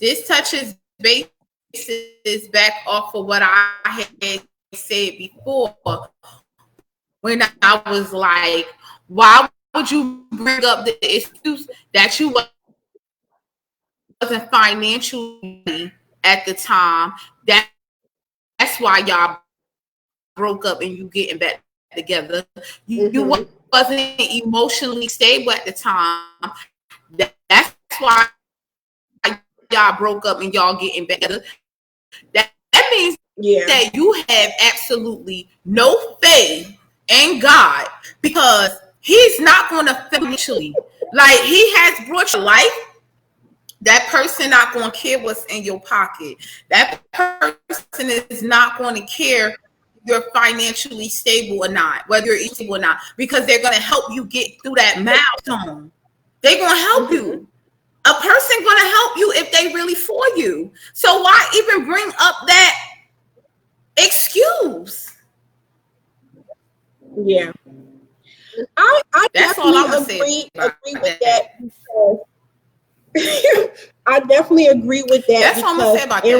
This touches bases back off of what I had said before when I was like, why would you bring up the excuse that you wasn't financially at the time? That's why y'all broke up and you getting back together. You Mm-hmm. wasn't emotionally stable at the time. That's why y'all broke up and y'all getting back together. That means Yeah. that you have absolutely no faith in God because he's not going to financially. Like, he has brought your life. That person not going to care what's in your pocket. That person is not going to care you're financially stable or not, whether you're stable or not, because they're going to help you get through that milestone. They're going to help Mm-hmm. you. A person going to help you if they really for you. So why even bring up that excuse? Yeah. I That's all definitely I'm going to say about agree with that that. because I definitely agree with that That's all I'm going to because say about that.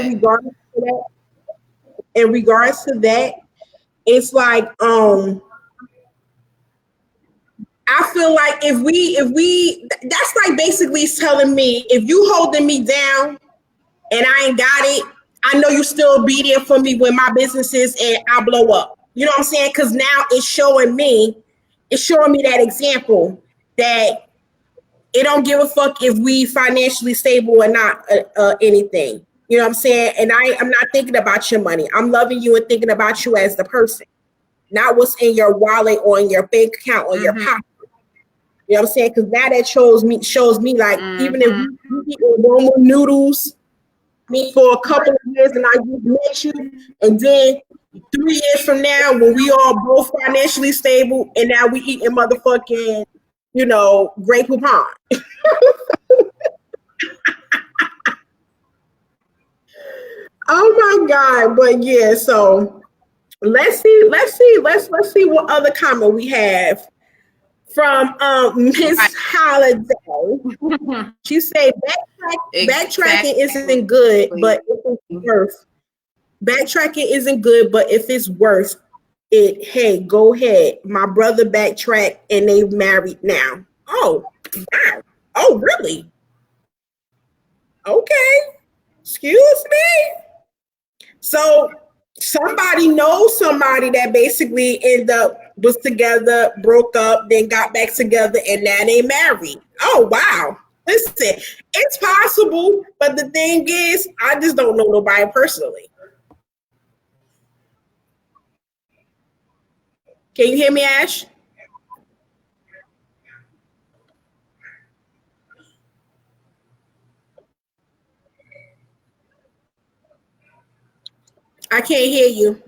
in regards to that, it's like I feel like if we that's like basically telling me if you holding me down and I ain't got it, I know you still be there for me when my business is and I blow up. You know what I'm saying? Because now it's showing me that example that it don't give a fuck if we financially stable or not anything. You know what I'm saying? And I'm not thinking about your money. I'm loving you and thinking about you as the person, not what's in your wallet or in your bank account or your Mm-hmm. pocket. You know what I'm saying? Because now that shows me like even if Mm-hmm. we eat normal noodles me for a couple of years and I just met you, and then 3 years from now when we all both financially stable and now we eating motherfucking, Grey Poupon. Oh my God. But yeah, so let's see what other comment we have from Right. Miss Holiday. She said backtracking Exactly. isn't good, but if it's worth backtracking isn't good, but if it's worth it, hey, go ahead. My brother backtracked and they married now. Oh, wow. Oh, really? Okay. Excuse me. So somebody knows somebody that basically ended up was together, broke up, then got back together, and now they married. Oh wow. Listen, it's possible, but the thing is, I just don't know nobody personally. Can you hear me, Ash? I can't hear you.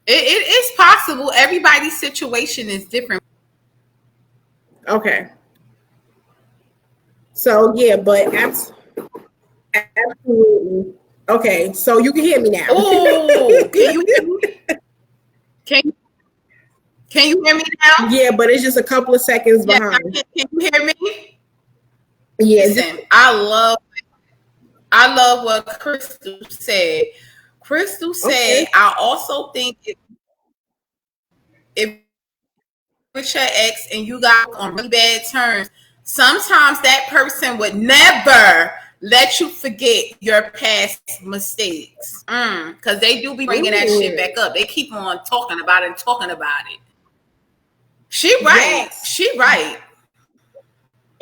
It is possible. Everybody's situation is different. Okay. So yeah, but absolutely. Okay, so you can hear me now. Oh, can you hear me? Can can you hear me now? Yeah, but it's just a couple of seconds Yes, behind. can you hear me? Yeah, Listen, I love what Crystal said. Crystal said, okay. I also think if with your ex and you got on really bad terms, sometimes that person would never let you forget your past mistakes. Because they do be bringing that shit Mm, back up. They keep on talking about it and talking about it. She right. yes. She right.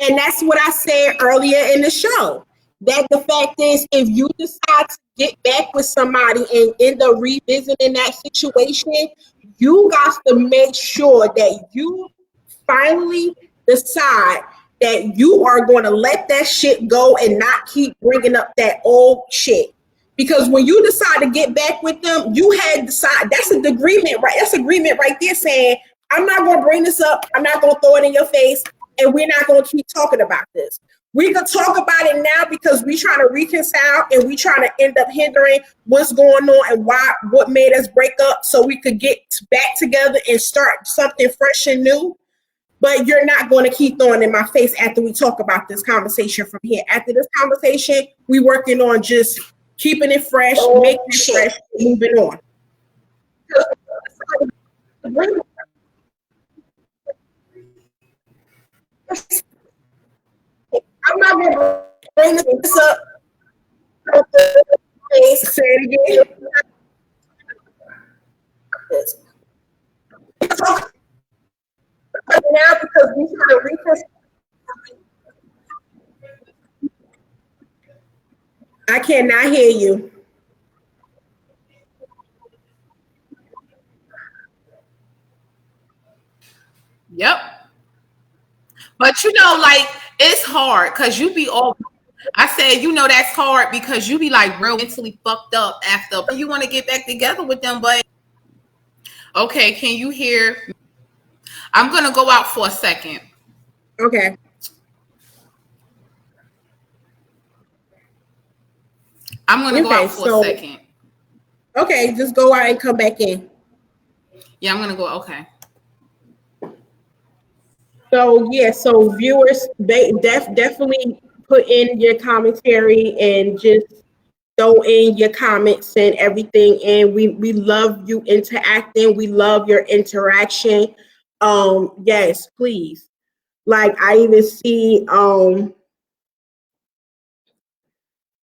And that's what I said earlier in the show. That the fact is, if you decide to get back with somebody and end up revisiting that situation, you got to make sure that you finally decide that you are going to let that shit go and not keep bringing up that old shit. Because when you decide to get back with them, you had decided that's an agreement, right? That's agreement right there saying, I'm not going to bring this up. I'm not going to throw it in your face. And we're not going to keep talking about this. We could talk about it now because we trying to reconcile and we trying to end up hindering what's going on and why, what made us break up so we could get back together and start something fresh and new. But you're not going to keep throwing in my face after we talk about this conversation from here. After this conversation, we working on just keeping it fresh, making Oh it shit. fresh, moving on. I'm not going to bring this up. Say it again. Now because we trying to reconcile. I cannot hear you. Yep. But you know, like it's hard because you be all. I said, you know, that's hard because you be like real mentally fucked up after you want to get back together with them. But okay, can you hear? I'm gonna go out for a second. Okay. I'm gonna go Okay. out for a So second. okay, just go out and come back in. Yeah, I'm gonna go. Okay. So yeah, so viewers, they definitely put in your commentary and just throw in your comments and everything. And we love you interacting. We love your interaction. Yes, please. Like I even see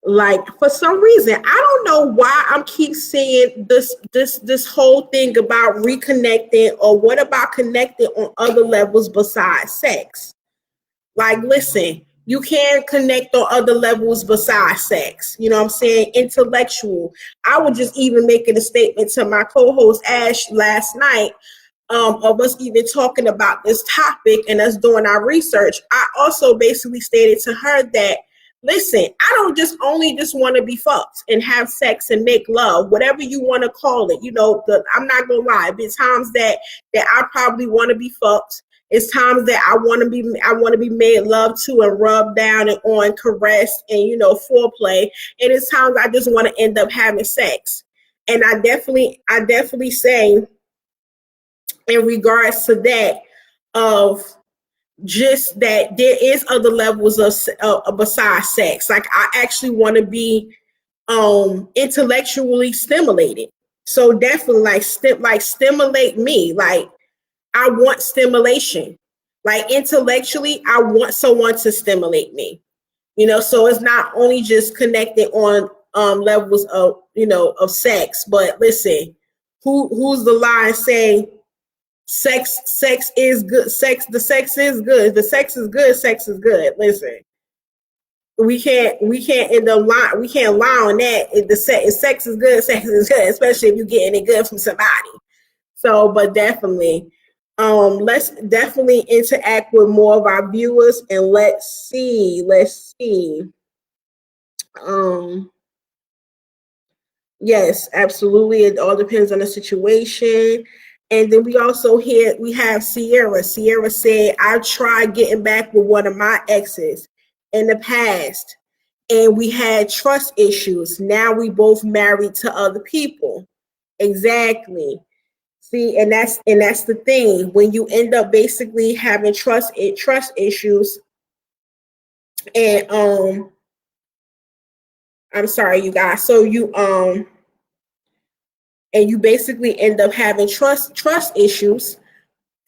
like for some reason I don't know why I'm keep seeing this whole thing about reconnecting or what about connecting on other levels besides sex. Like, listen, you can connect on other levels besides sex. You know what I'm saying? Intellectual. I was just even making a statement to my co-host Ash last night, of us even talking about this topic and us doing our research. I also basically stated to her that, listen, I don't just only just want to be fucked and have sex and make love, whatever you want to call it. You know, I'm not gonna lie. There's times that I probably want to be fucked. It's times that I want to be made love to and rubbed down and on, caressed and foreplay. And it's times I just want to end up having sex. And I definitely say in regards to that of just that there is other levels of besides sex. Like I actually want to be intellectually stimulated. So definitely like stimulate me. Like I want stimulation. Like intellectually, I want someone to stimulate me. So it's not only just connected on levels of sex, but listen, who's the line saying sex is good, sex is good, the sex is good, sex is good. Listen, we can't end up lie, we can't lie on that. Sex is good, sex is good, especially if you're getting it good from somebody. So, but definitely, let's definitely interact with more of our viewers and let's see. Um, yes, absolutely. It all depends on the situation. And then we have Sierra. Sierra said, I tried getting back with one of my exes. in the past and we had trust issues. Now we both married to other people. Exactly. See, and that's the thing. When you end up basically having trust issues, and I'm sorry, you guys. So you and you basically end up having trust issues,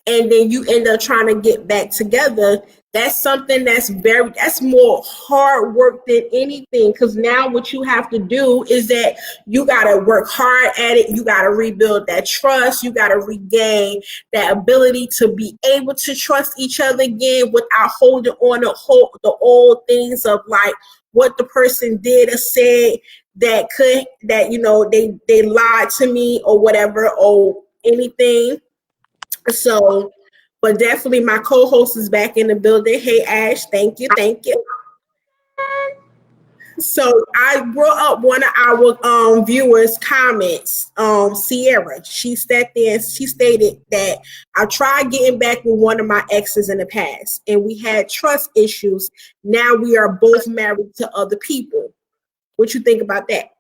and then you end up trying to get back together. That's something that's more hard work than anything, because now what you have to do is that you got to work hard at it. You got to rebuild that trust. You got to regain that ability to be able to trust each other again without holding on to the old things of like what the person did or said that they lied to me or whatever or anything. So, but definitely my co-host is back in the building. Hey Ash, thank you, thank you. So I brought up one of our viewers' comments. Sierra, she sat there and she stated that I tried getting back with one of my exes in the past, and we had trust issues. Now we are both married to other people. What you think about that?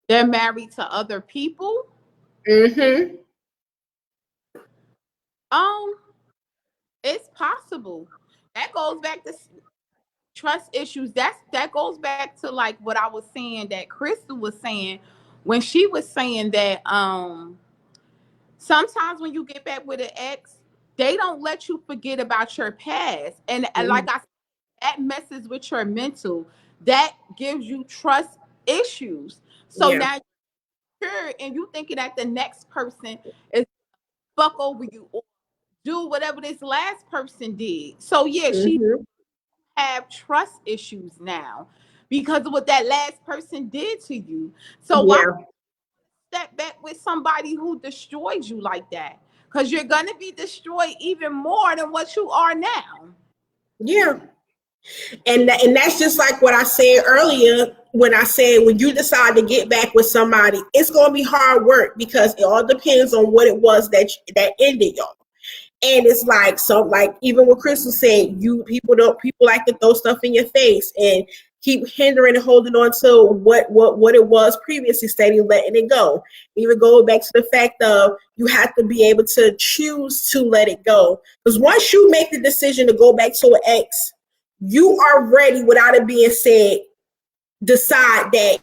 They're married to other people. Mm-hmm. Um, it's possible. That goes back to trust issues. That goes back to like what I was saying that Crystal was saying when she was saying that sometimes when you get back with an ex, they don't let you forget about your past. And like I said, that messes with your mental. That gives you trust issues. So Yeah. now you're and you thinking that the next person is fuck over you or do whatever this last person did. So yeah, she Mm-hmm. have trust issues now because of what that last person did to you. So why Yeah. step back with somebody who destroyed you like that? Because you're gonna be destroyed even more than what you are now. Yeah. And that's just like what I said earlier when I said when you decide to get back with somebody, it's gonna be hard work because it all depends on what it was that ended y'all. And it's like so like even what Crystal said, people like to throw stuff in your face and keep hindering and holding on to what it was previously, steady letting it go. Even going back to the fact of you have to be able to choose to let it go. Because once you make the decision to go back to an ex, you are ready without it being said, decide that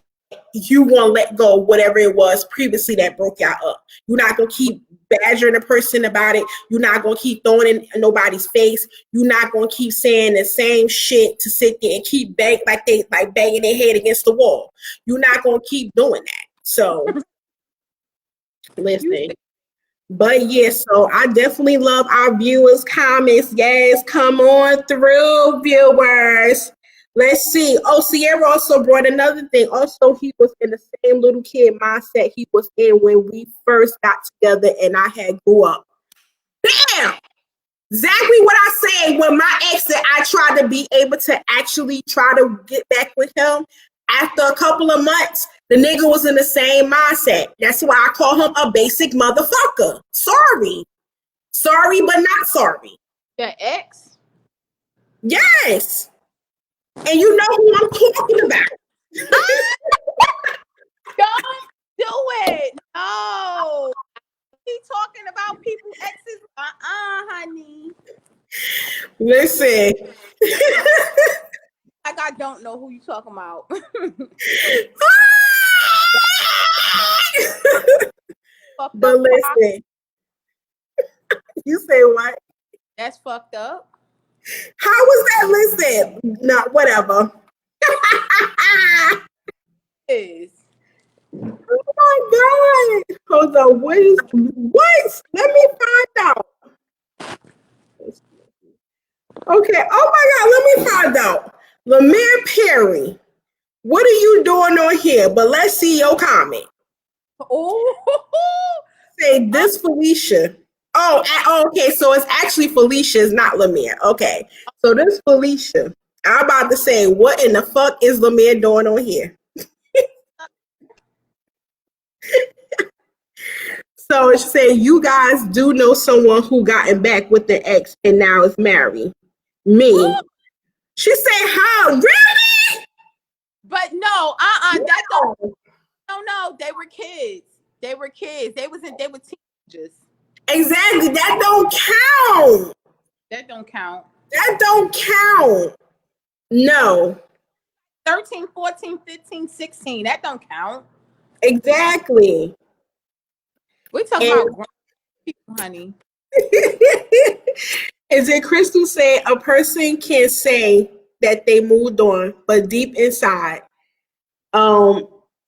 you want to let go whatever it was previously that broke y'all up. You're not going to keep badgering a person about it. You're not going to keep throwing it in nobody's face. You're not going to keep saying the same shit to sit there and keep banging their head against the wall. You're not going to keep doing that. So You listen. But yes, so I definitely love our viewers' comments. Yes, come on through, viewers. Let's see. Oh, Sierra also brought another thing. Also, he was in the same little kid mindset he was in when we first got together and I had grew up. Bam! Exactly what I said when my ex said I tried to be able to actually try to get back with him. After a couple of months, the nigga was in the same mindset. That's why I call him a basic motherfucker. Sorry. Sorry, but not sorry. the ex. Yes. And you know who I'm talking about. Don't do it. No. He talking about people exes. Honey. Listen. Like I don't know who you talking about. Fucked But up. listen, you say what? That's fucked up. How was that? Listen, no, whatever. Is Oh my God. Hold on. What? Let me find out. Okay. Oh my God. Let me find out. Lemire Perry, what are you doing on here? But let's see your comment. oh Say this Felicia. Okay. So it's actually Felicia, it's not Lemire. Okay. So this Felicia. I'm about to say, what in the fuck is Lemire doing on here? So it's saying you guys do know someone who gotten back with their ex and now is married. Me. She said, "How? Really? But no, that don't. No. No, they were kids. They were kids. They were teenagers. Exactly. That don't count. That don't count. That don't count. No. 13, 14, 15, 16. That don't count. Exactly. We're talking And about grown people, honey. is it Crystal said a person can say that they moved on, but deep inside,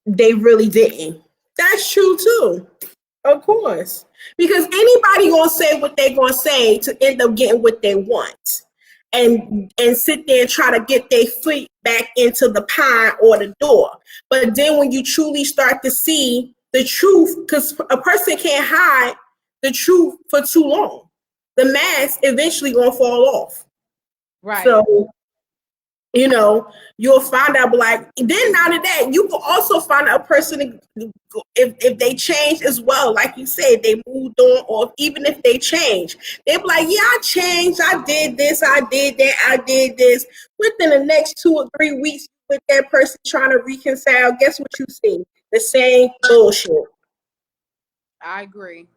they really didn't. That's true too. Of course. Because anybody gonna say what they gonna say to end up getting what they want. And sit there and try to get their feet back into the pie or the door. But then when you truly start to see the truth, because a person can't hide the truth for too long. The mask eventually gonna fall off. Right. So you'll find out, like, then out of that, you will also find out a person if they change as well. Like you said, they moved on, or even if they change, they'll be like, yeah, I changed. I did this. I did that. I did this. Within the next 2 or 3 weeks with that person trying to reconcile, guess what you see? The same bullshit. I agree.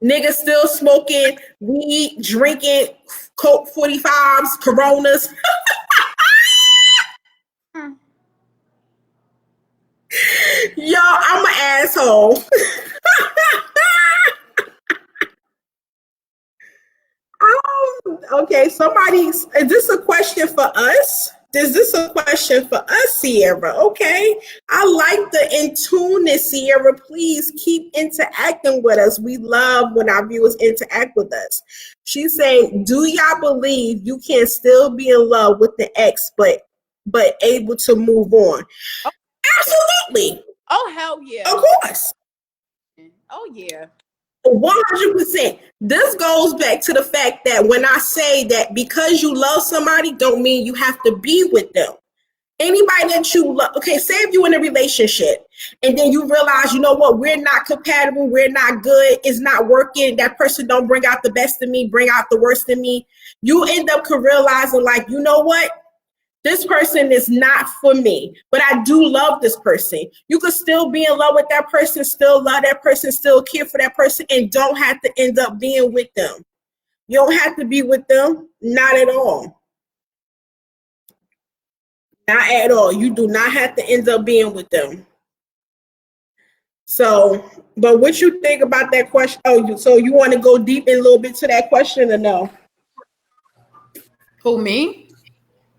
Niggas still smoking weed, drinking Coke 45s, Coronas. Yo, I'm an asshole. Okay, is this a question for us? Is this a question for us, Sierra? Okay. I like the in tune-ness, Sierra. Please keep interacting with us. We love when our viewers interact with us. She's saying, do y'all believe you can still be in love with the ex, but able to move on? Oh, Absolutely. oh hell yeah. Of course. Oh yeah. 100%. This goes back to the fact that when I say that because you love somebody don't mean you have to be with them. Anybody that you love, okay, say if you're in a relationship and then you realize, you know what, we're not compatible, we're not good, it's not working, that person don't bring out the best in me, bring out the worst in me, you end up realizing, like, you know what, this person is not for me, but I do love this person. You could still be in love with that person, still love that person, still care for that person, and don't have to end up being with them. You don't have to be with them, not at all. Not at all. You do not have to end up being with them. So, but what you think about that question? Oh, so you want to go deep in a little bit to that question or no? Who, me?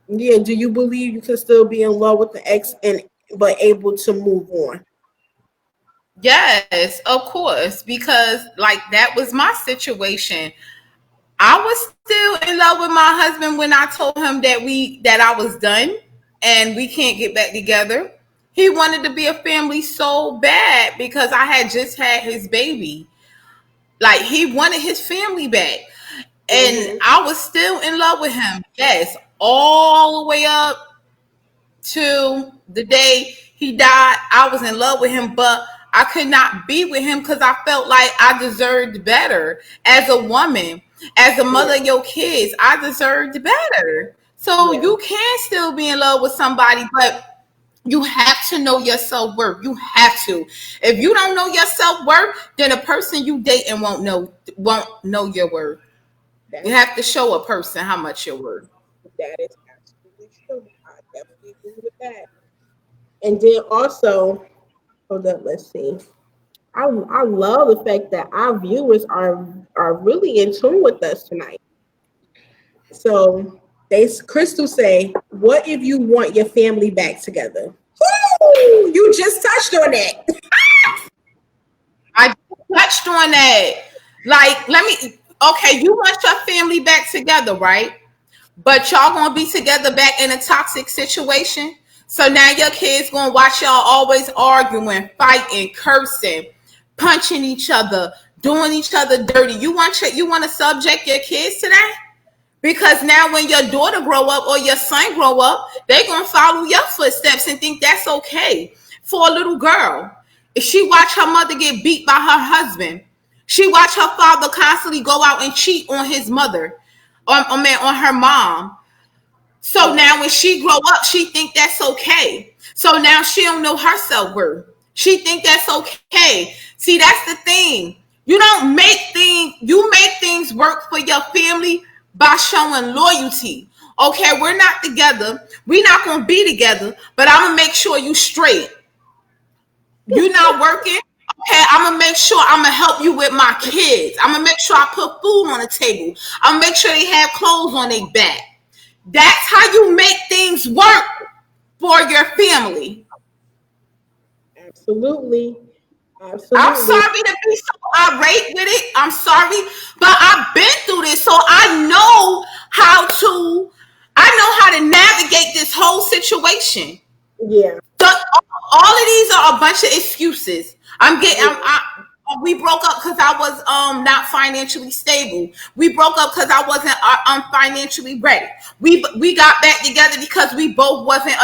Yeah, do you believe you can still be in love with the ex and but able to move on? Yes, of course, because like that was my situation. I was still in love with my husband when I told him that I was done and we can't get back together. He wanted to be a family so bad because I had just had his baby. Like he wanted his family back. And Mm-hmm. I was still in love with him. Yes, all the way up to the day he died. I was in love with him, but I could not be with him because I felt like I deserved better as a woman, as a mother Yeah. of your kids. I deserved better. So Yeah. you can still be in love with somebody, but you have to know your self-worth. You have to. If you don't know your self-worth, then a person you dating won't know your worth. You That's have to show a person how much you're worth. that is absolutely true. I definitely agree with that. And then also, hold up, let's see. I love the fact that our viewers are really in tune with us tonight. So Crystal say, what if you want your family back together? Ooh, you just touched on that. I touched on that. Like, okay, you want your family back together, right? But y'all gonna be together back in a toxic situation. So now your kids gonna watch y'all always arguing, fighting, cursing, punching each other, doing each other dirty. You want to subject your kids to that? Because now when your daughter grow up or your son grow up, they gonna follow your footsteps and think that's okay. For a little girl, if she watch her mother get beat by her husband, she watch her father constantly go out and cheat on his mother, on her mom. So now when she grow up, she think that's okay. So now she don't know her self-worth. She think that's okay. See, that's the thing. You make things work for your family by showing loyalty. Okay, we're not together. We're not gonna be together, but I'm gonna make sure you straight. You not working. Okay, I'm gonna make sure I'm gonna help you with my kids. I'm gonna make sure I put food on the table. I'm gonna make sure they have clothes on their back. That's how you make things work for your family. Absolutely. I'm Absolutely. sorry to be so irate with it. I'm sorry, but I've been through this, so I know how to navigate this whole situation. Yeah. All of these are a bunch of excuses. Yeah. We broke up because I was not financially stable. We broke up because I wasn't financially ready. We got back together because we both wasn't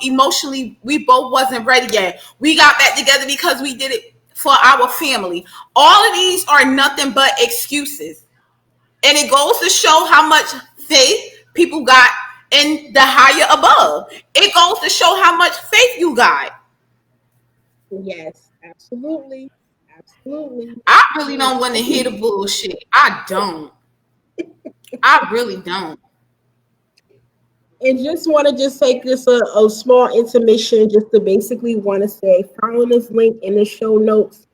emotionally. We both wasn't ready yet. We got back together because we did it for our family. All of these are nothing but excuses, and it goes to show how much faith people got in the higher above. It goes to show how much faith you got. Yes. Absolutely. Absolutely. I really don't want to hear the bullshit. I don't. I really don't. And just want to just take this a small intermission just to basically want to say follow this link in the show notes.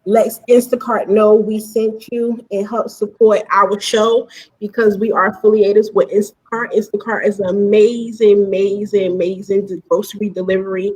Let Instacart know we sent you and help support our show because we are affiliated with Instacart. Instacart is an amazing, amazing, amazing grocery delivery.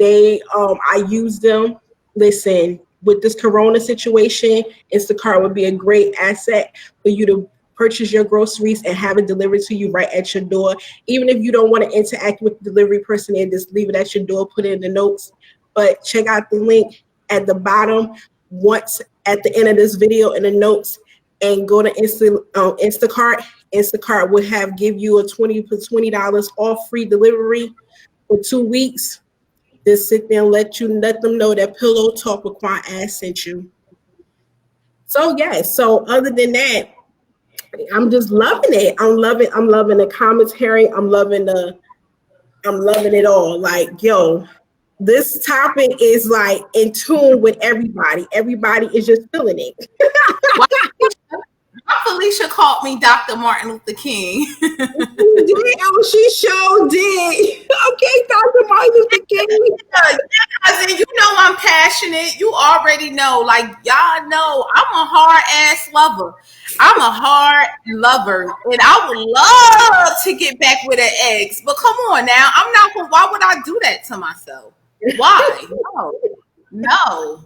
I use them. Listen, with this Corona situation, Instacart would be a great asset for you to purchase your groceries and have it delivered to you right at your door. Even if you don't want to interact with the delivery person and just leave it at your door, put it in the notes. But check out the link at the bottom once at the end of this video in the notes and go to Instacart. Instacart would have give you a 20 for $20 off free delivery for 2 weeks. Just sit there and let them know that Pillow Talk with Qua and Ash sent you. So yeah, so other than that, I'm just loving it. I'm loving the commentary. I'm loving it all. Like, yo, this topic is like in tune with everybody. Everybody is just feeling it. Why Felicia called me Dr. Martin Luther King. She did. Oh, she sure did. Okay, Dr. Martin Luther King. Yeah, cousin, you know I'm passionate. You already know. Like, y'all know I'm a hard ass lover. I'm a hard lover. And I would love to get back with an ex. But come on now. Why would I do that to myself? Why? No. No.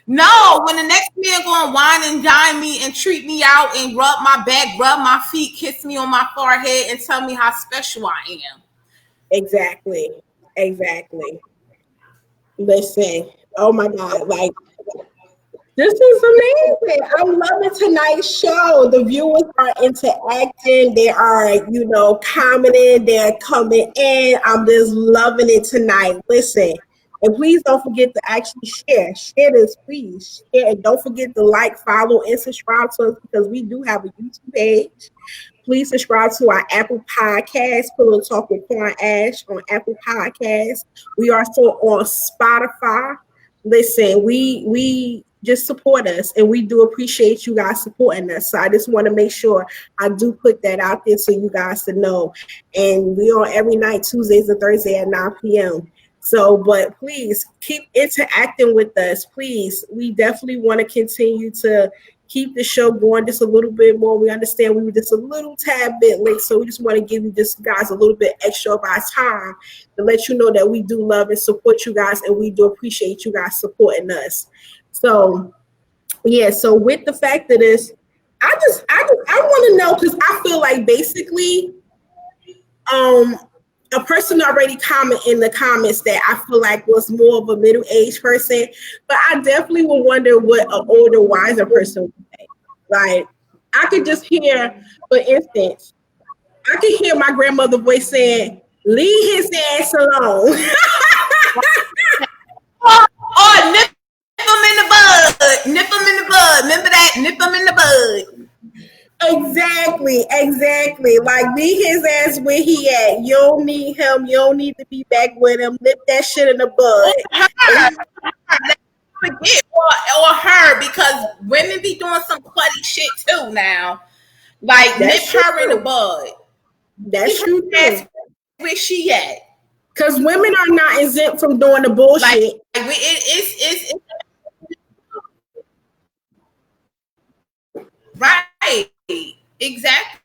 No, when the next man gonna wine and dine me and treat me out and rub my back, rub my feet, kiss me on my forehead, and tell me how special I am. Exactly. Exactly. Listen. Oh my God. Like, this is amazing. I'm loving tonight's show. The viewers are interacting. They are, commenting. They're coming in. I'm just loving it tonight. Listen, and please don't forget to actually share. Share this, please. Share. And don't forget to like, follow, and subscribe to us because we do have a YouTube page. Please subscribe to our Apple Podcast, Pillow Talk with Qua and Ash on Apple Podcasts. We are still on Spotify. Listen, we just support us and we do appreciate you guys supporting us. So I just want to make sure I do put that out there so you guys to know. And we on every night, Tuesdays and Thursdays at 9 p.m. So, but please keep interacting with us. Please, we definitely want to continue to keep the show going just a little bit more. We understand we were just a little tad bit late, so we just want to give you just guys a little bit extra of our time to let you know that we do love and support you guys, and we do appreciate you guys supporting us. So, yeah. So with the fact that I want to know because I feel like basically, a person already commented in the comments that I feel like was more of a middle-aged person, but I definitely would wonder what an older, wiser person would say. Like, I could just hear, for instance, I could hear my grandmother voice saying, "Leave his ass alone." Oh, nip him in the bud. Nip him in the bud. Remember that? Nip him in the bud. Exactly. Like, leave his ass where he at. You don't need him. You don't need to be back with him. Nip that shit in the Or bud. her. Let's forget or her because women be doing some slutty shit too now. Like nip That's true her in the too. bud. Leave That's her true ass too. where she at. Because women are not exempt from doing the Like bullshit. it's right. Exactly.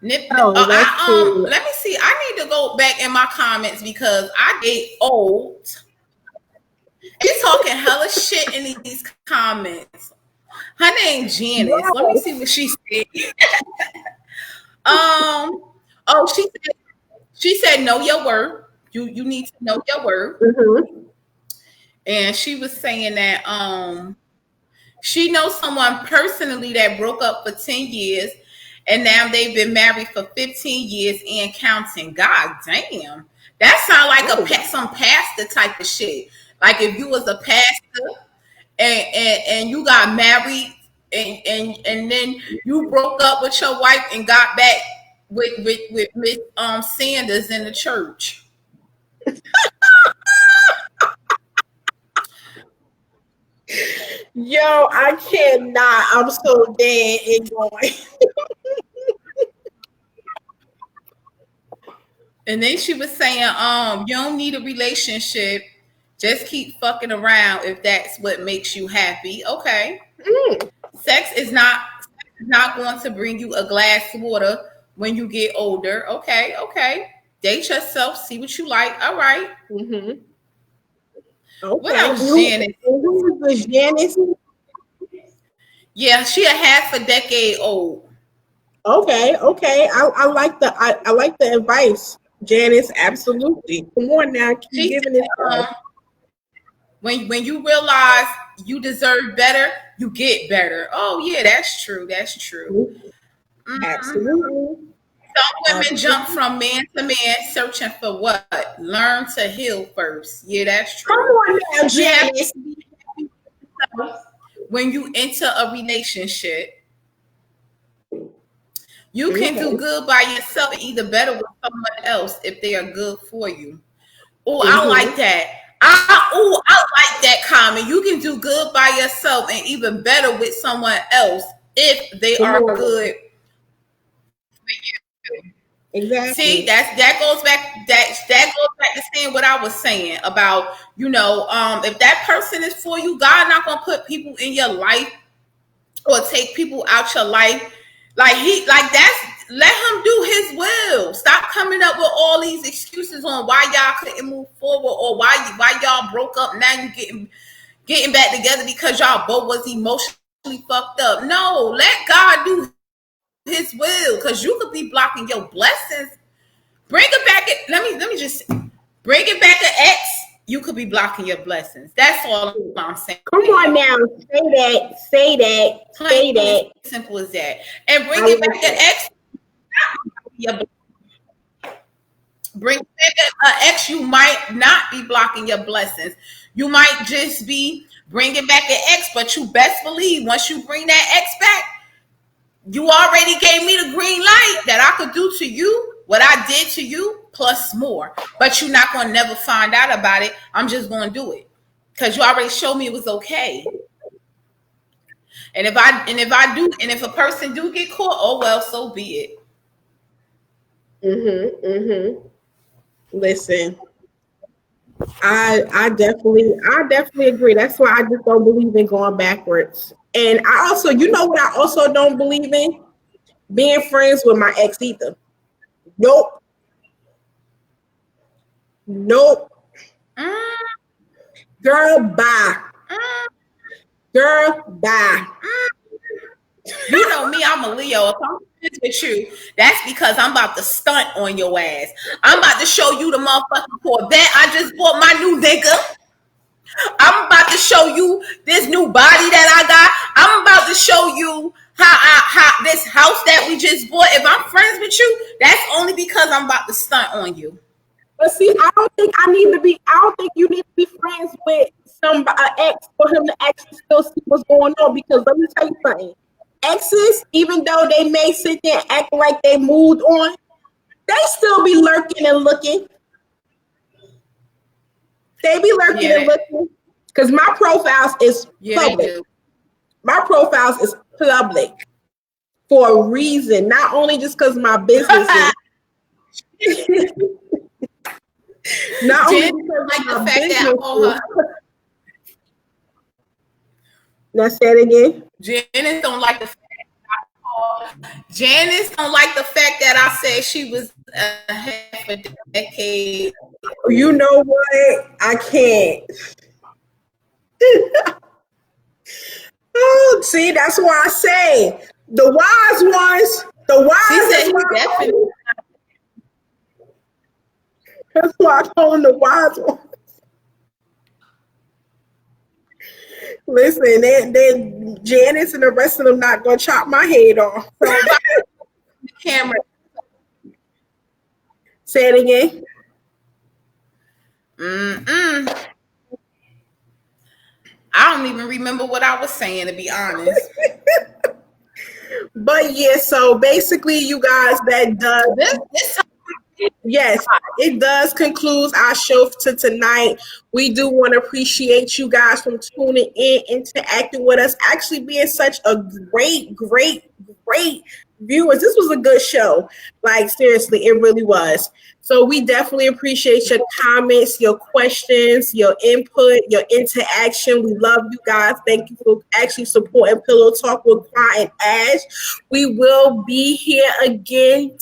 Nip. Oh, that's true. Let me see. I need to go back in my comments because I get old. And you talking hella shit in these comments. Her name Janice. Let me Yes. see what she said. Oh, she said know your worth. You need to know your worth. Mm-hmm. And she was saying that she knows someone personally that broke up for 10 years and now they've been married for 15 years and counting. God damn. That sounds like Oh, some pastor type of shit. Like if you was a pastor and you got married and then you broke up with your wife and got back with Miss Sanders in the church. yo, I cannot. I'm so dead and going. And then she was saying, you don't need a relationship. Just keep fucking around if that's what makes you happy. Okay. Mm, Sex is not going to bring you a glass of water when you get older. Okay, okay. Date yourself, see what you like. All right. mm-hmm. What Okay. else, Janet? Who is this Janice? Yeah, she a half a decade old. Okay. I like the advice, Janice. Absolutely. Come on now, keep She giving it said, up. when you realize you deserve better, you get better. Oh yeah, that's true. That's true. Mhm. Absolutely. Some women jump Absolutely. from man to man searching for what? Learn to heal first. Yeah, that's Come true. on now, You have Janice. to be yourself when you enter a relationship. You can do Okay. good by yourself and either better with someone else if they are good for you. Oh, I like Mm-hmm. that. I like that comment. You can do good by yourself and even better with someone else if they Come are on. good. See, Exactly. that goes back that goes back to saying what I was saying about if that person is for you, God not gonna put people in your life or take people out your life. Like that's let him do his will. Stop coming up with all these excuses on why y'all couldn't move forward or why y'all broke up. Now you getting back together because y'all both was emotionally fucked up. No, let God do his will because you could be blocking your blessings. Bring it back. Let me just bring it back to X. You could be blocking your blessings. That's all I'm Come saying, on y'all. now. Say that. Say that. Plain Say and that. simple as that. And I bring it like back to that. X. Your, bring it back to X. You might not be blocking your blessings. You might just be bringing back an X. But you best believe once you bring that X back, you already gave me the green light that I could do to you what I did to you plus more. But you're not going to never find out about it. I'm just going to do it because you already showed me it was okay. And if a person do get caught, oh well, so be it. Mm-hmm. Listen, I definitely agree. That's why I just don't believe in going backwards. And I also, you know what I also don't believe in? Being friends with my ex either. Nope. Nope. Mm, Girl, bye. mm, Girl, bye. mm. You know me, I'm a Leo. If I'm friends with you, that's because I'm about to stunt on your ass. I'm about to show you the motherfucking Corvette I just bought my new nigga. I'm about to show you this new body that I got. I'm about to show you how this house that we just bought. If I'm friends with you, that's only because I'm about to stunt on you. But see, I don't think you need to be friends with an ex for him to actually still see what's going on. Because let me tell you something. Exes, even though they may sit there and act like they moved on, they still be lurking and looking. They be lurking Yeah, and looking. Because my profiles is yeah, they public. do. My profiles is public for a reason. Not only just because my business is not only Jen because like of the my fact that business all is. her Now say it again. Janice don't like the Janice don't like the fact that I said she was a half a decade. You know what? I can't. Oh, see, that's why I say the wise ones, the She wise, said he definitely. that's why I call them the wise ones. Listen, then Janice and the rest of them not gonna chop my head off. So if I the camera, Say it again. mm-mm, I don't even remember what I was saying, to be honest. But yeah, so basically, you guys, that does. This time, Yes, it does conclude our show to tonight. We do want to appreciate you guys from tuning in, interacting with us, actually being such a great viewers. This was a good show. Like, seriously, it really was. So we definitely appreciate your comments, your questions, your input, your interaction. We love you guys. Thank you for actually supporting Pillow Talk with Qua and Ash. We will be here again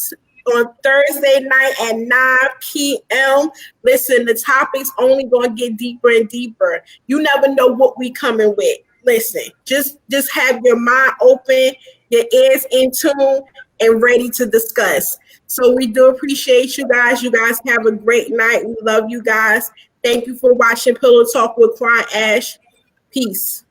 on Thursday night at 9 p.m. Listen, the topic's only going to get deeper and deeper. You never know what we coming with. Listen, just have your mind open, your ears in tune, and ready to discuss. So we do appreciate you guys. You guys have a great night. We love you guys. Thank you for watching Pillow Talk with Qua and Ash. Peace.